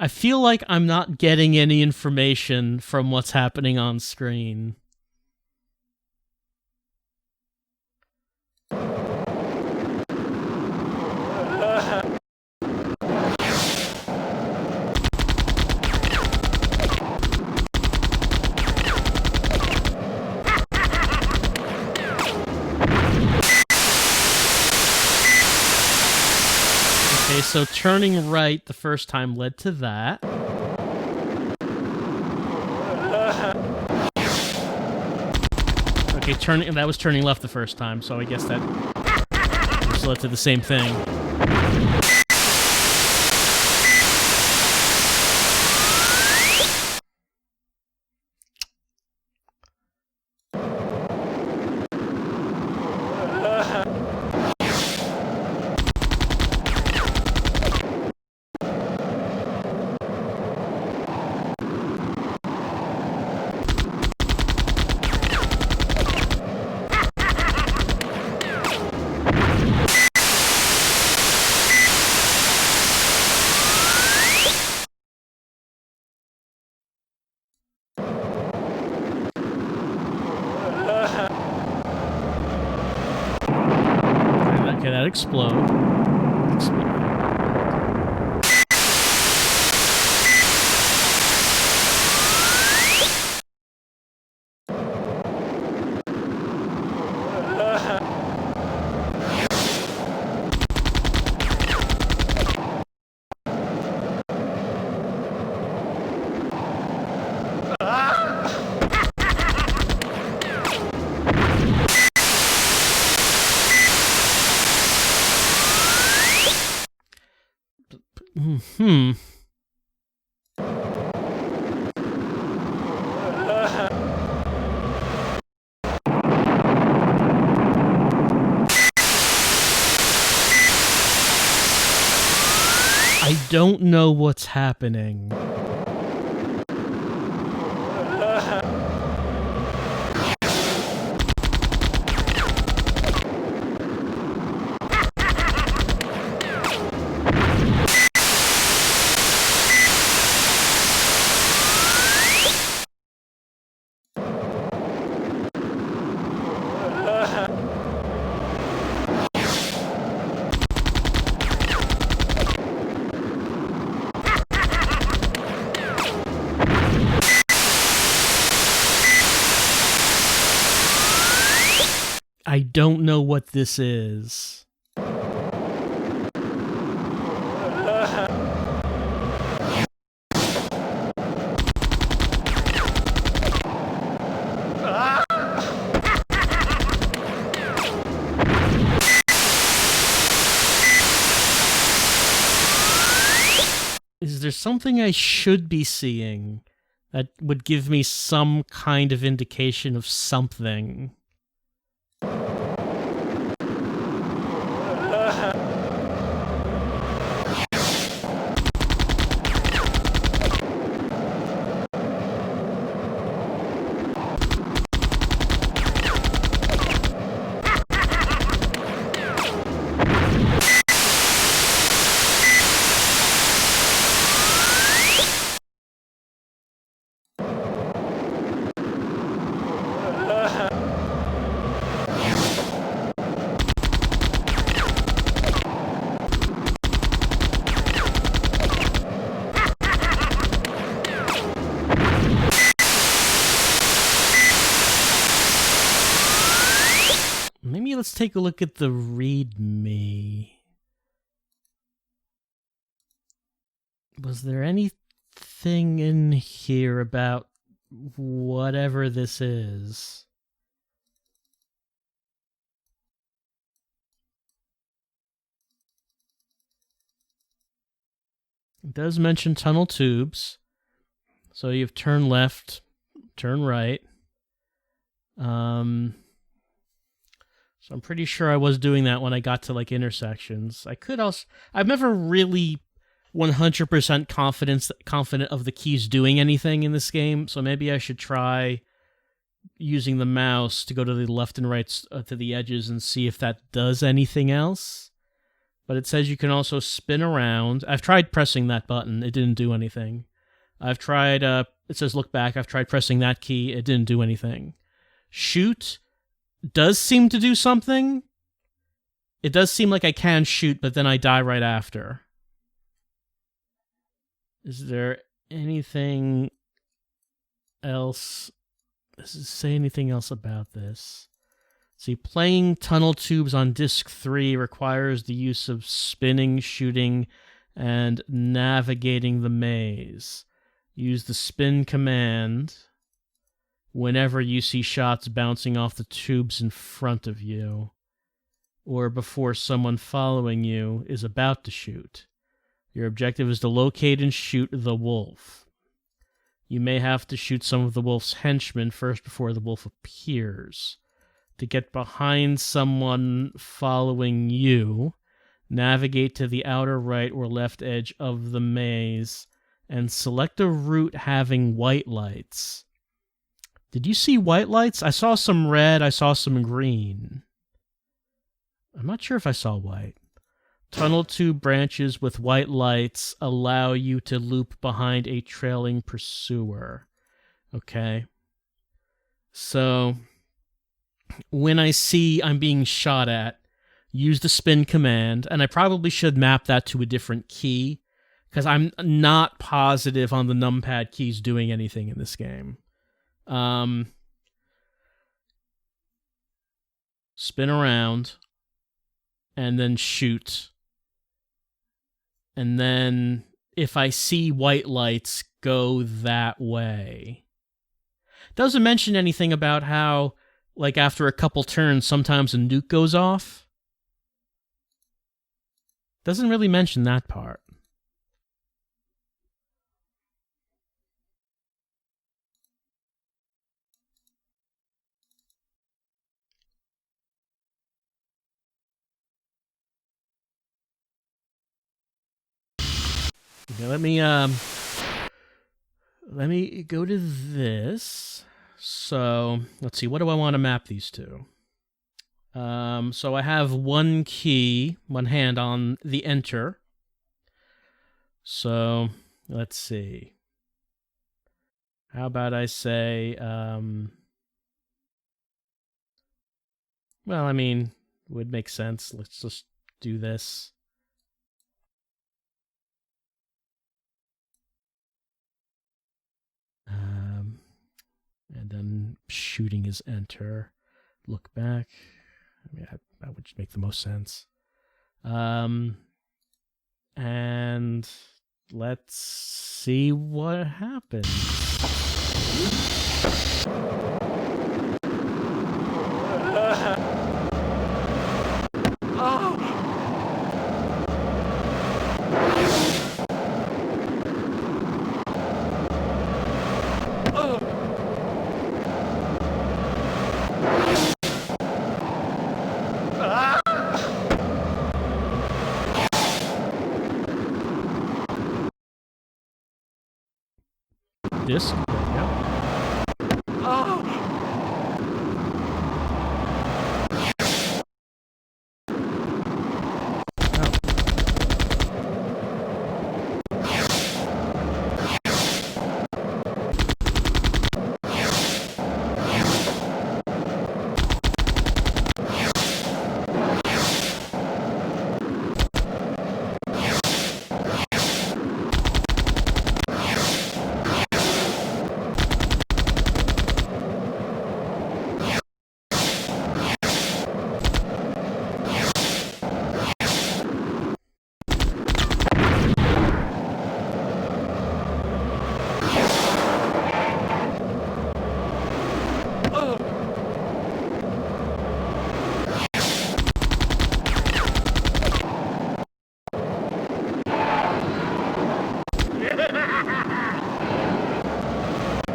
I feel like I'm not getting any information from what's happening on screen. So turning right the first time led to that. Okay, that was turning left the first time, so I guess that just led to the same thing. Okay, that explode. I don't know what's happening. I don't know what this is. Is there something I should be seeing that would give me some kind of indication of something? Maybe let's take a look at the README. Was there anything in here about whatever this is? It does mention tunnel tubes. So you have turn left, turn right. So I'm pretty sure I was doing that when I got to like intersections. I could also... I've never really 100% confident of the keys doing anything in this game, so maybe I should try using the mouse to go to the left and right to the edges and see if that does anything else. But it says you can also spin around. I've tried pressing that button. It didn't do anything. I've tried... it says look back. I've tried pressing that key. It didn't do anything. Shoot does seem to do something. It does seem like I can shoot, but then I die right after. Is there anything else? Does it say anything else about this? See, playing tunnel tubes on disc 3 requires the use of spinning, shooting, and navigating the maze. Use the spin command whenever you see shots bouncing off the tubes in front of you, or before someone following you is about to shoot. Your objective is to locate and shoot the wolf. You may have to shoot some of the wolf's henchmen first before the wolf appears. To get behind someone following you, navigate to the outer right or left edge of the maze and select a route having white lights. Did you see white lights? I saw some red, I saw some green. I'm not sure if I saw white. Tunnel tube branches with white lights allow you to loop behind a trailing pursuer. Okay. So, when I see I'm being shot at, use the spin command, and I probably should map that to a different key, because I'm not positive on the numpad keys doing anything in this game. Spin around, and then shoot. And then, if I see white lights, go that way. Doesn't mention anything about how, like, after a couple turns, sometimes a nuke goes off. Doesn't really mention that part. Okay, let me go to this. So, let's see, what do I want to map these to? So I have one key, one hand on the enter. So, let's see. How about I say, well, I mean, would make sense. Let's just do this. And then shooting is enter. Look back. I mean, that would make the most sense. And let's see what happens. This? Yeah.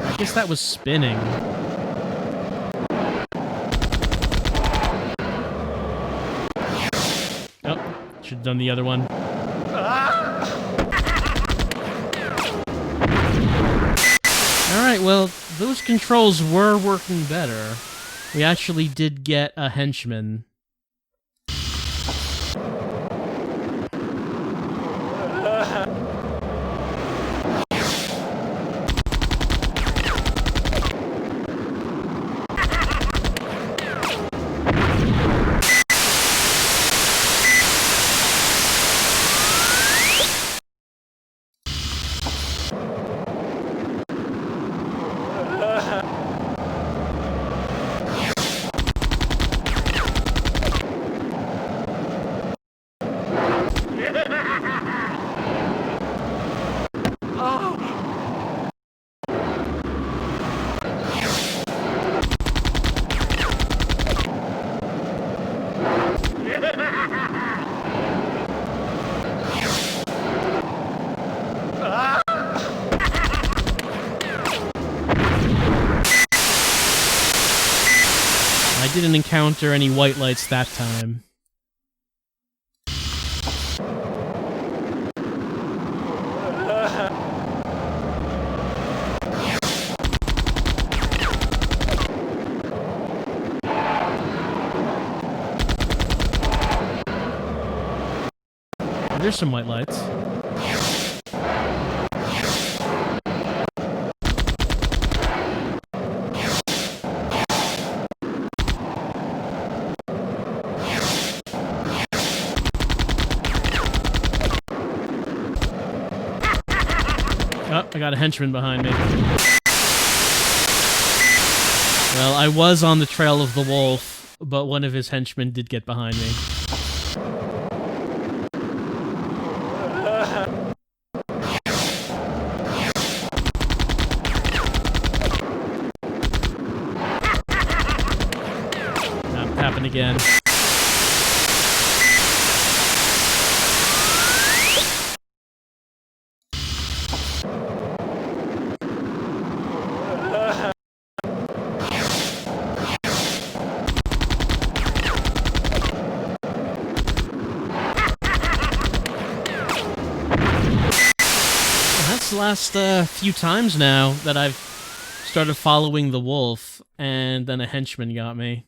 I guess that was spinning. Oh, should have done the other one. Alright, well, those controls were working better. We actually did get a henchman. I didn't encounter any white lights that time. There's some white lights. Oh, I got a henchman behind me. Well, I was on the trail of the wolf, but one of his henchmen did get behind me. Happen again. That's the last few times now that I've started following the wolf, and then a henchman got me.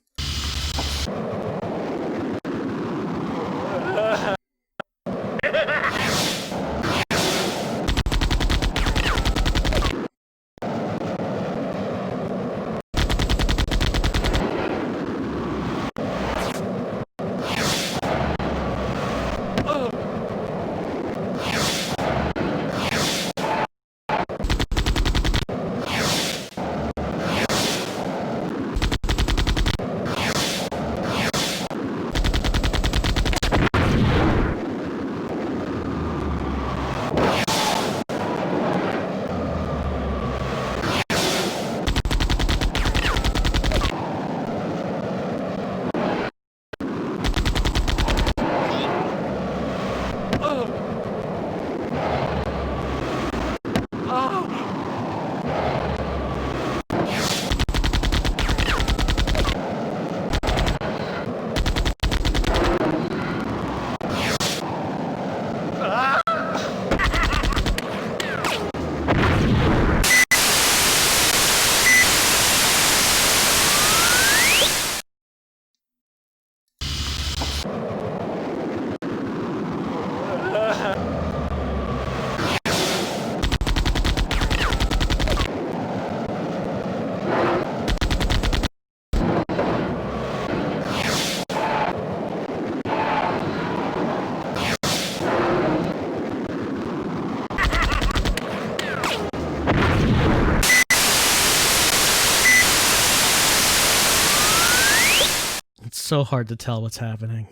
so hard to tell what's happening.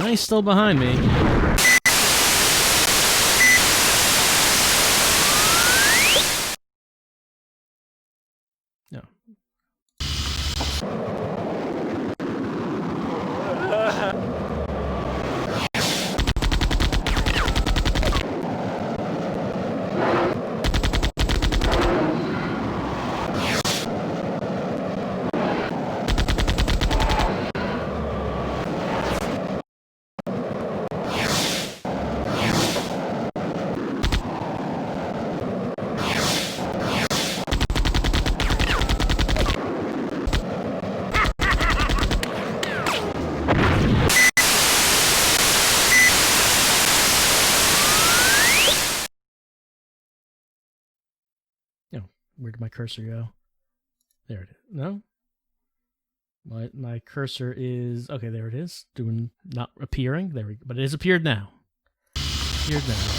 He's still behind me. No. Where did my cursor go? There it is. No? My cursor is... Okay, there it is. Not appearing. There we go. But it has appeared now. Appeared now.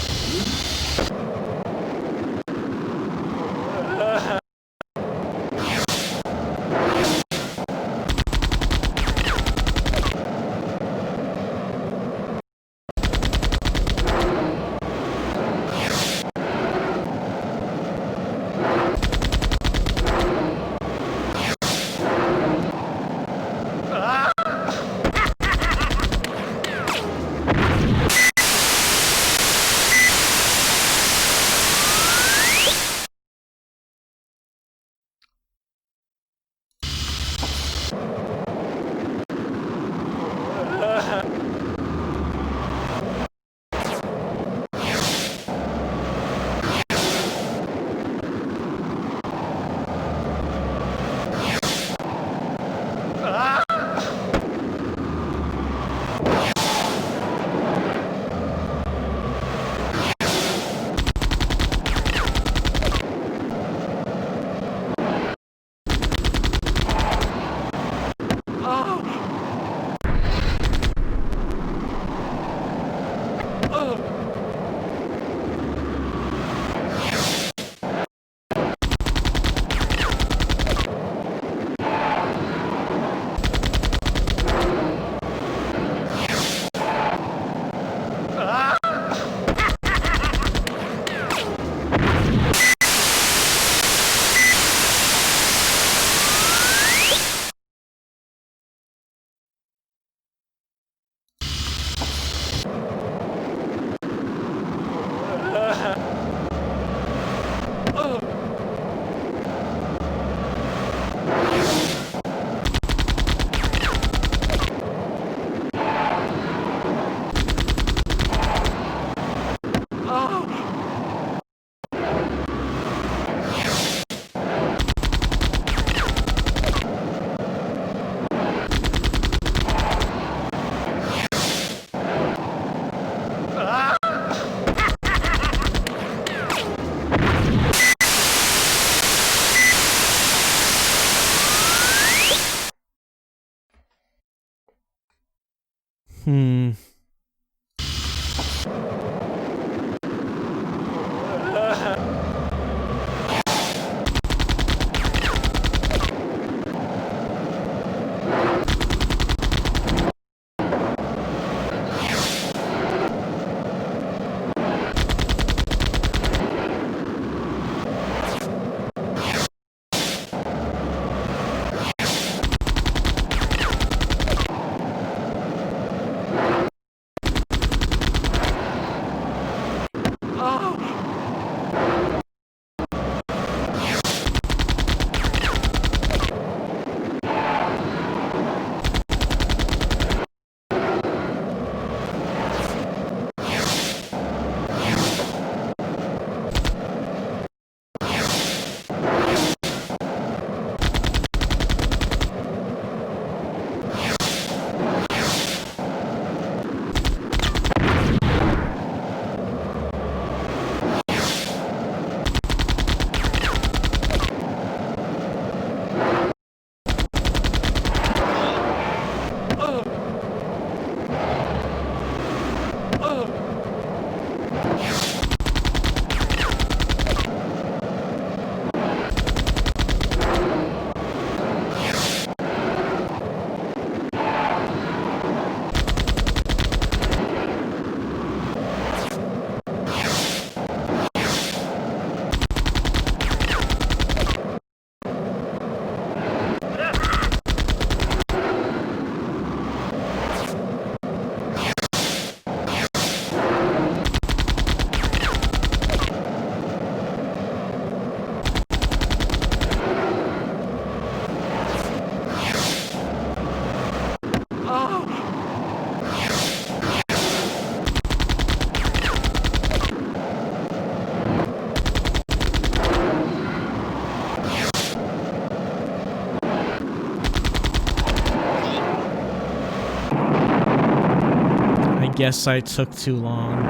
guess I took too long.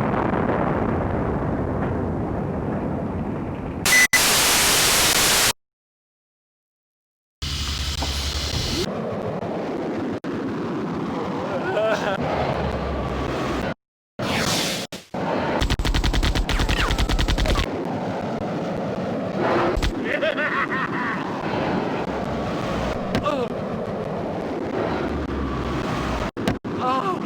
Oh.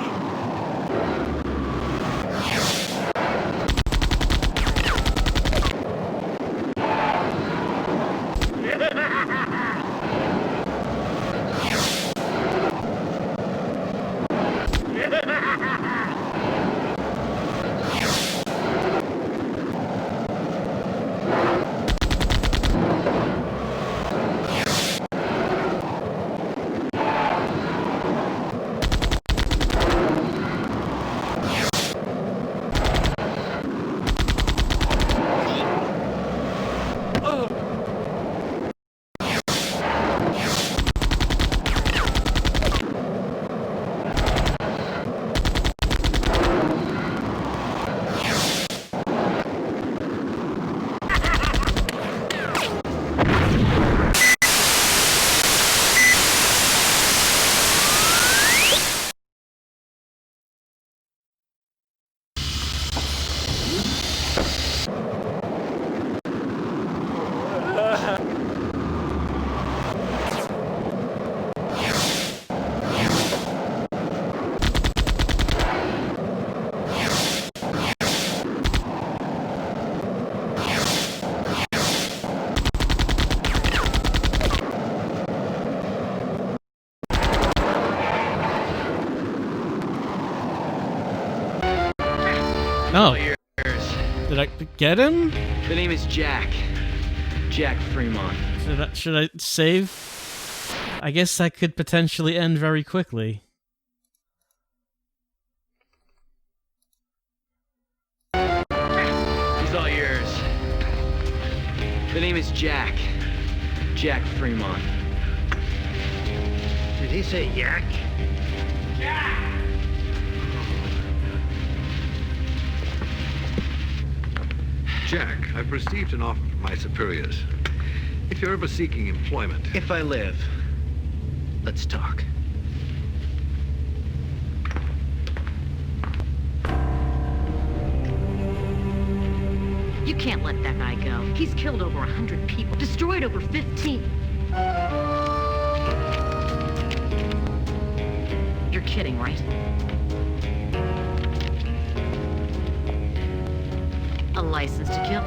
Did I get him? The name is Jack. Jack Fremont. Should I save? I guess that could potentially end very quickly. He's all yours. The name is Jack. Jack Fremont. Did he say yak? Jack! Jack, I've received an offer from my superiors. If you're ever seeking employment... If I live, let's talk. You can't let that guy go. He's killed over 100 people, destroyed over 15. You're kidding, right? A license to kill?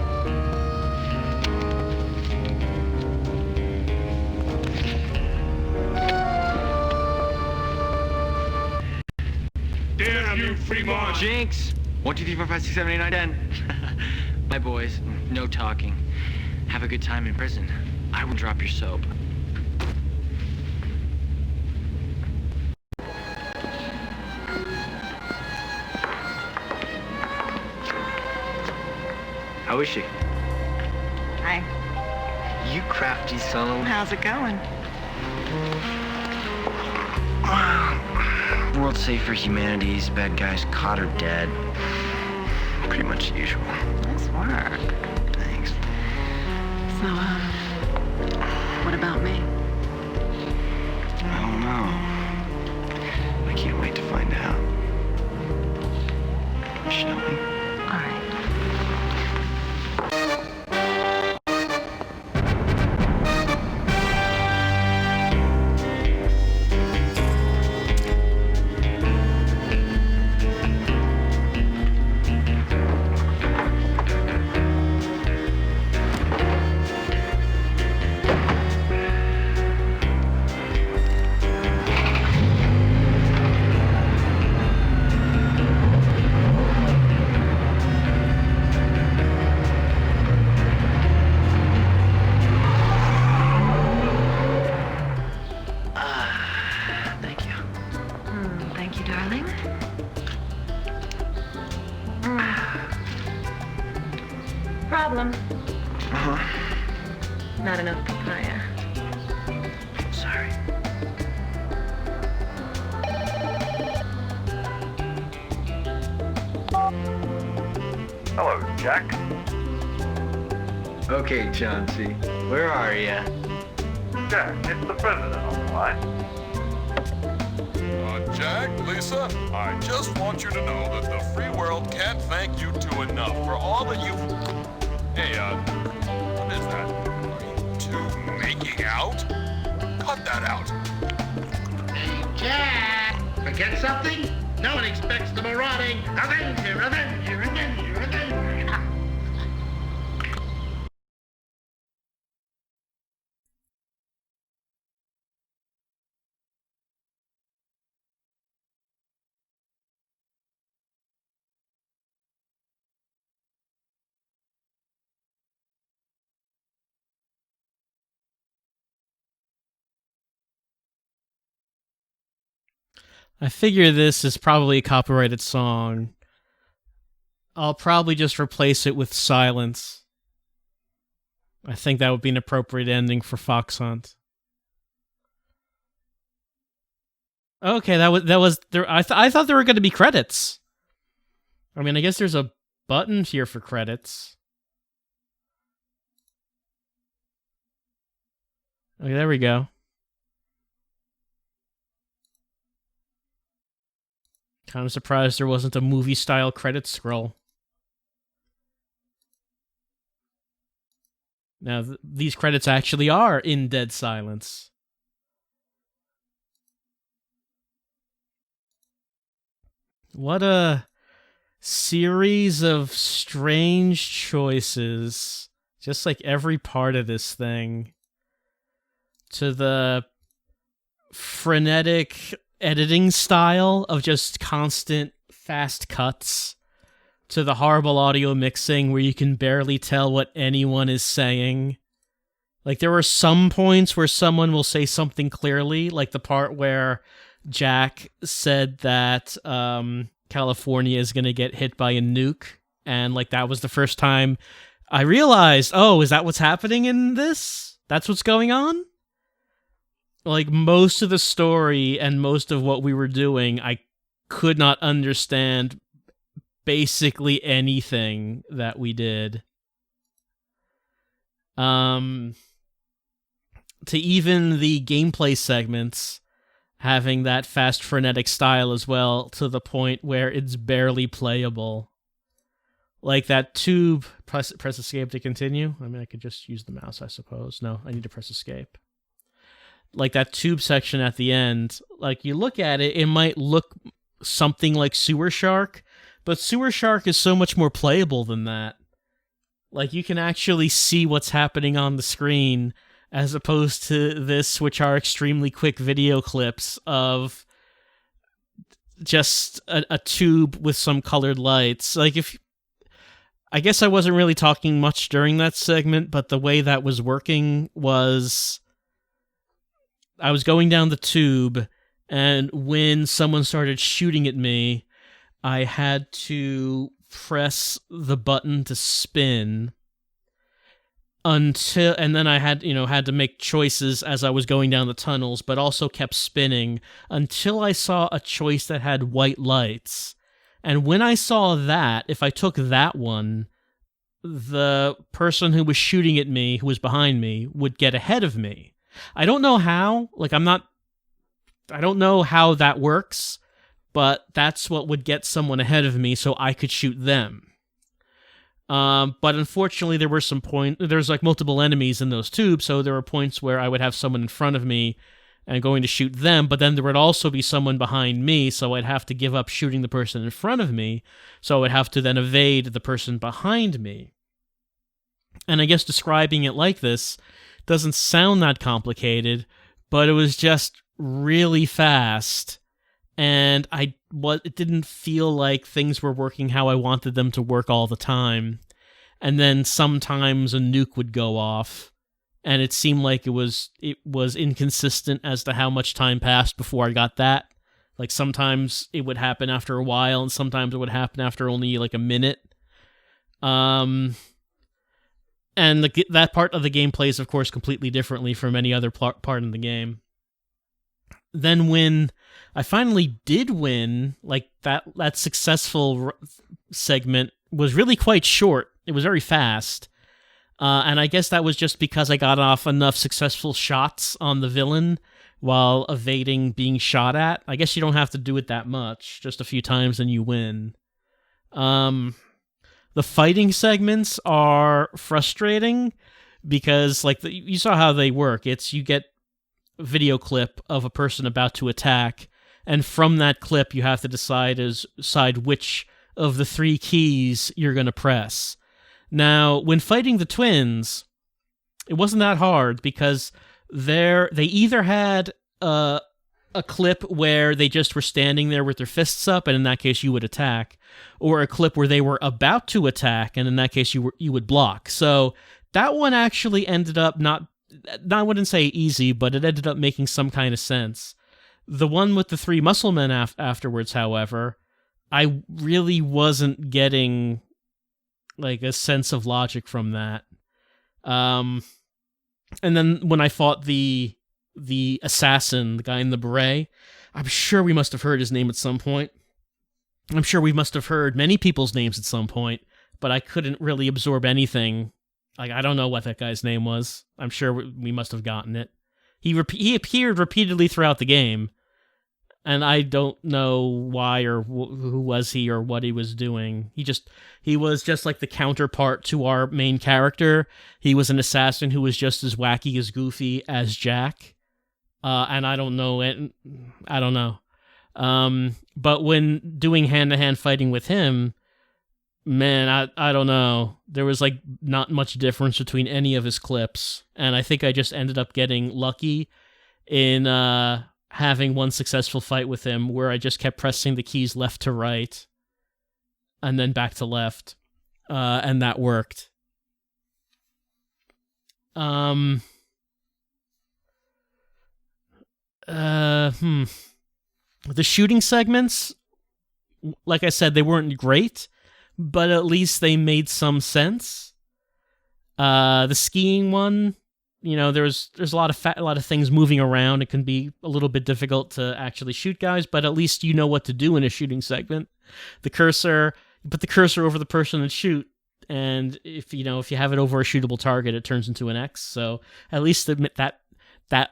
Damn you, Fremont! Jinx! 1, 2, 3, 4, 5, 6, 7, 8, 9, 10. Bye, boys. No talking. Have a good time in prison. I will drop your soap. How is she? Hi. You crafty son of... How's it going? World safe for humanities. Bad guys caught or dead. Pretty much the usual. Nice work. Thanks. So, what about me? I don't know. I can't wait to find out. Shall we? All right. Problem. Uh-huh. Not enough papaya. Sorry. Jack? Okay, Chauncey. Where are ya? Jack, it's the president on the line. Jack, Lisa, I just want you to know that the free world can't thank you two enough for all that you've... Hey, what is that? Are you two making out? Cut that out. Hey, Jack! Forget something? No one expects the marauding Avenger, Avenger, Avenger, Avenger. I figure this is probably a copyrighted song. I'll probably just replace it with silence. I think that would be an appropriate ending for Fox Hunt. Okay, that was there. I thought there were going to be credits. I mean, I guess there's a button here for credits. Okay, there we go. Kind of surprised there wasn't a movie-style credit scroll. Now, these credits actually are in dead silence. What a series of strange choices. Just like every part of this thing. To the frenetic editing style of just constant fast cuts, to the horrible audio mixing where you can barely tell what anyone is saying. Like, there were some points where someone will say something clearly, like the part where Jack said that California is going to get hit by a nuke, and like that was the first time I realized, oh, is that what's happening in this? That's what's going on? Like, most of the story and most of what we were doing, I could not understand basically anything that we did. To even the gameplay segments having that fast frenetic style as well, to the point where it's barely playable. Like that tube, press escape to continue. I mean, I could just use the mouse, I suppose. No, I need to press escape. Like that tube section at the end, like you look at it, it might look something like Sewer Shark, but Sewer Shark is so much more playable than that. Like, you can actually see what's happening on the screen, as opposed to this, which are extremely quick video clips of just a tube with some colored lights. Like, I guess I wasn't really talking much during that segment, but the way that was working was I was going down the tube, and when someone started shooting at me, I had to press the button to spin and then I had to make choices as I was going down the tunnels, but also kept spinning until I saw a choice that had white lights. And when I saw that, if I took that one, the person who was shooting at me, who was behind me, would get ahead of me. I don't know how, I don't know how that works, but that's what would get someone ahead of me so I could shoot them. But unfortunately, there were there's like multiple enemies in those tubes, so there were points where I would have someone in front of me and going to shoot them, but then there would also be someone behind me, so I'd have to give up shooting the person in front of me, so I would have to then evade the person behind me. And I guess describing it like this doesn't sound that complicated, but it was just really fast, and it didn't feel like things were working how I wanted them to work all the time. And then sometimes a nuke would go off, and it seemed like it was inconsistent as to how much time passed before I got that. Like, sometimes it would happen after a while, and sometimes it would happen after only like a minute. And that part of the game plays, of course, completely differently from any other part in the game. Then when I finally did win, like that successful segment was really quite short. It was very fast. And I guess that was just because I got off enough successful shots on the villain while evading being shot at. I guess you don't have to do it that much, just a few times and you win. The fighting segments are frustrating because, like, you saw how they work. It's you get a video clip of a person about to attack, and from that clip you have to decide which of the 3 keys you're going to press. Now, when fighting the twins, it wasn't that hard because they either had a clip where they just were standing there with their fists up, and in that case you would attack, or a clip where they were about to attack, and in that case you would block. So that one actually ended up I wouldn't say easy, but it ended up making some kind of sense. The one with the 3 muscle men afterwards, however, I really wasn't getting like a sense of logic from that. And then when I fought the assassin, the guy in the beret, I'm sure we must have heard his name at some point. I'm sure we must have heard many people's names at some point, but I couldn't really absorb anything. Like, I don't know what that guy's name was. I'm sure we must have gotten it. He appeared repeatedly throughout the game, and I don't know why or who was he or what he was doing. He was just like the counterpart to our main character. He was an assassin who was just as wacky as goofy as Jack. And I don't know. But when doing hand-to-hand fighting with him, man, I don't know. There was like not much difference between any of his clips, and I think I just ended up getting lucky in having one successful fight with him where I just kept pressing the keys left to right and then back to left, and that worked. The shooting segments, like I said, they weren't great, but at least they made some sense. The skiing one, there's a lot of things moving around. It can be a little bit difficult to actually shoot guys, but at least you know what to do in a shooting segment. You put the cursor over the person and shoot, and if you have it over a shootable target, it turns into an X. So at least admit that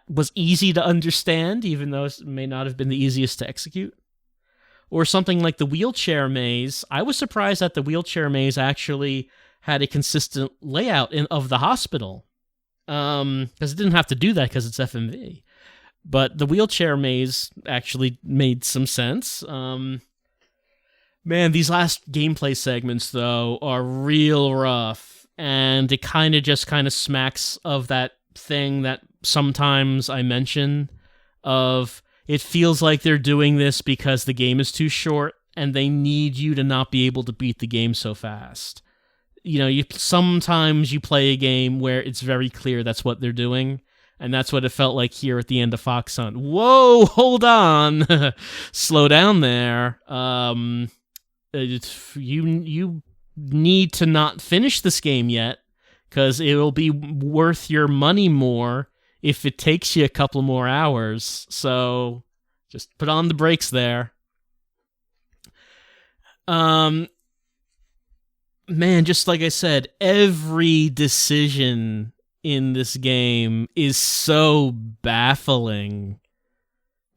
was easy to understand, even though it may not have been the easiest to execute. Or something like the wheelchair maze. I was surprised that the wheelchair maze actually had a consistent layout of the hospital. Because it didn't have to do that because it's FMV. But the wheelchair maze actually made some sense. Man, these last gameplay segments, though, are real rough. And it kind of smacks of that thing that sometimes I mention of it feels like they're doing this because the game is too short and they need you to not be able to beat the game so fast. Sometimes you play a game where it's very clear that's what they're doing, and that's what it felt like here at the end of Fox Hunt. Whoa, hold on. Slow down there. You need to not finish this game yet, because it'll be worth your money more if it takes you a couple more hours. So just put on the brakes there. Man, just like I said, every decision in this game is so baffling.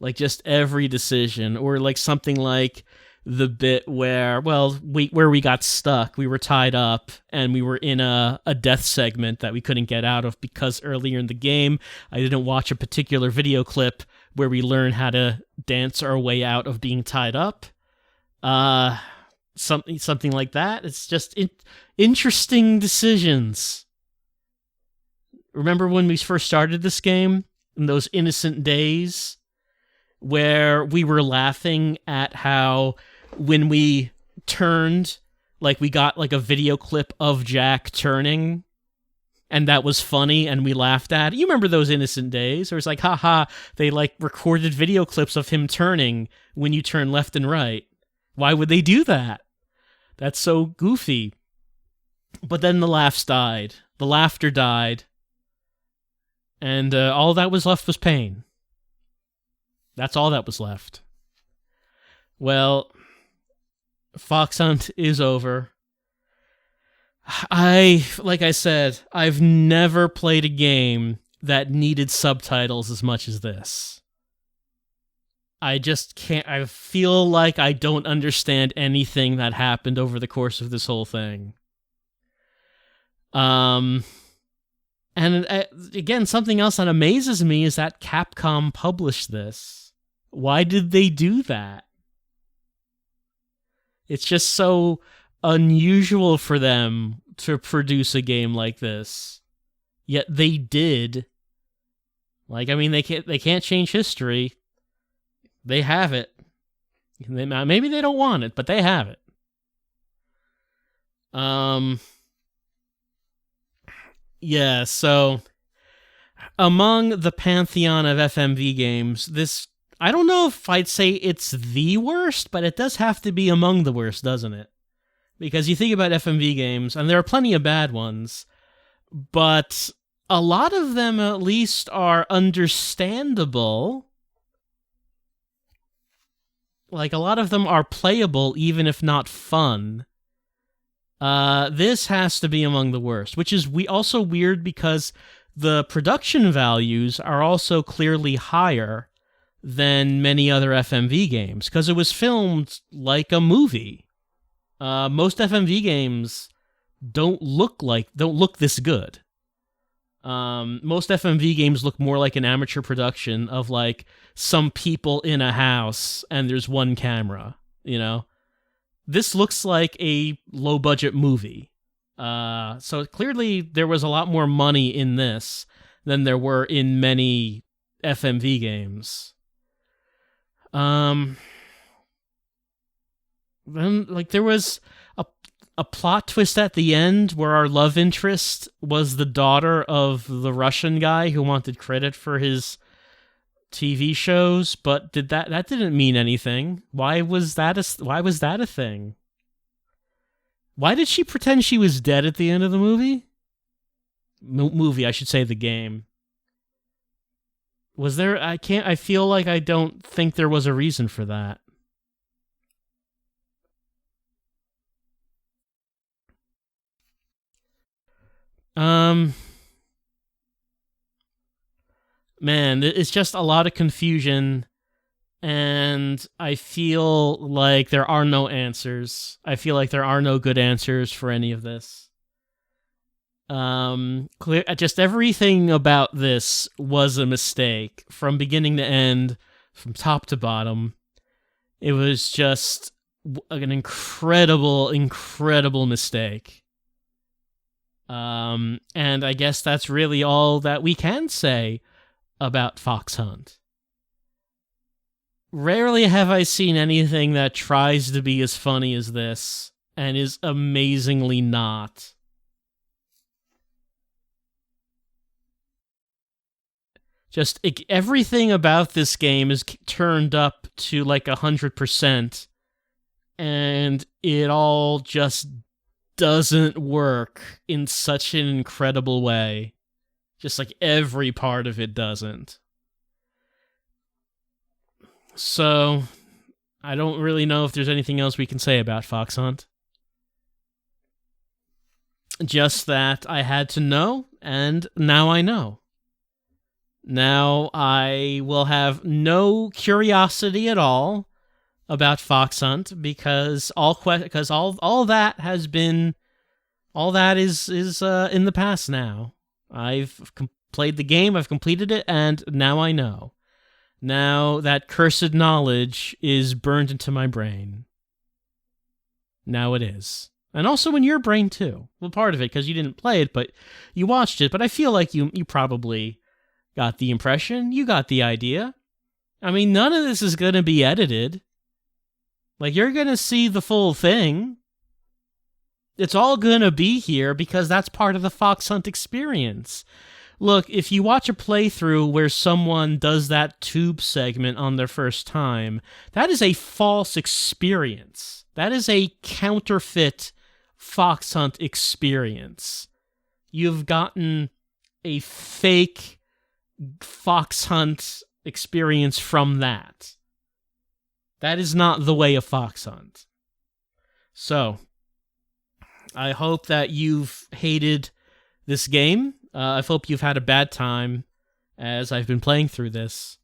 Like, just every decision. Or like something like the bit where, where we got stuck. We were tied up, and we were in a death segment that we couldn't get out of because earlier in the game, I didn't watch a particular video clip where we learn how to dance our way out of being tied up. Something like that. It's just interesting decisions. Remember when we first started this game, in those innocent days, where we were laughing at how when we turned, like we got like a video clip of Jack turning, and that was funny, and we laughed at it. You remember those innocent days? Or it's like, haha, they like recorded video clips of him turning when you turn left and right. Why would they do that? That's so goofy. But then the laughs died. The laughter died. And all that was left was pain. That's all that was left. Well, Fox Hunt is over. Like I said, I've never played a game that needed subtitles as much as this. I just can't. I feel like I don't understand anything that happened over the course of this whole thing. And again, something else that amazes me is that Capcom published this. Why did they do that? It's just so unusual for them to produce a game like this. Yet they did. Like, I mean, they can't change history. They have it. Maybe they don't want it, but they have it. Yeah, so among the pantheon of FMV games, this, I don't know if I'd say it's the worst, but it does have to be among the worst, doesn't it? Because you think about FMV games, and there are plenty of bad ones, but a lot of them at least are understandable. Like, a lot of them are playable, even if not fun. This has to be among the worst, which is also weird because the production values are also clearly higher than many other FMV games, because it was filmed like a movie. Most FMV games don't look this good. Most FMV games look more like an amateur production of like some people in a house and there's one camera, you know? This looks like a low-budget movie. So clearly there was a lot more money in this than there were in many FMV games. Then, like, there was a plot twist at the end where our love interest was the daughter of the Russian guy who wanted credit for his TV shows, but that didn't mean anything. Why was that a thing? Why did she pretend she was dead at the end of the movie? Movie, I should say, the game. Was there? I feel like I don't think there was a reason for that. Man, it's just a lot of confusion, and I feel like there are no answers. I feel like there are no good answers for any of this. Just everything about this was a mistake from beginning to end, from top to bottom. It was just an incredible, incredible mistake. And I guess that's really all that we can say about Fox Hunt. Rarely have I seen anything that tries to be as funny as this, and is amazingly not. Just everything about this game is turned up to like 100%, and it all just doesn't work in such an incredible way. Just like every part of it doesn't. So, I don't really know if there's anything else we can say about Fox Hunt. Just that I had to know, and now I know. Now I will have no curiosity at all about Fox Hunt, because all that has been, all that is in the past now. I've played the game, I've completed it, and now I know. Now that cursed knowledge is burned into my brain. Now it is. And also in your brain too. Well, part of it, because you didn't play it, but you watched it. But I feel like you probably got the impression, you got the idea. I mean, none of this is going to be edited. Like, you're going to see the full thing. It's all going to be here because that's part of the Fox Hunt experience. Look, if you watch a playthrough where someone does that tube segment on their first time, that is a false experience. That is a counterfeit Fox Hunt experience. You've gotten a fake Fox Hunt experience from that. That is not the way of Fox Hunt. So, I hope that you've hated this game. I hope you've had a bad time as I've been playing through this.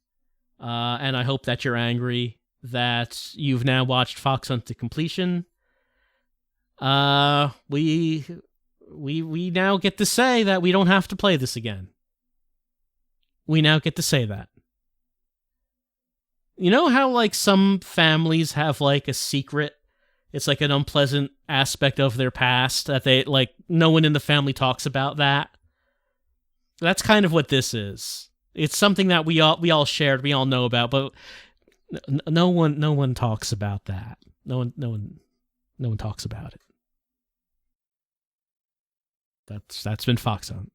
And I hope that you're angry that you've now watched Fox Hunt to completion. We now get to say that we don't have to play this again. We now get to say that. You know how, like, some families have, like, a secret? It's, like, an unpleasant aspect of their past that they, like, no one in the family talks about that. That's kind of what this is. It's something that we all shared, we all know about, but no one talks about that. No one talks about it. That's been Fox Hunt.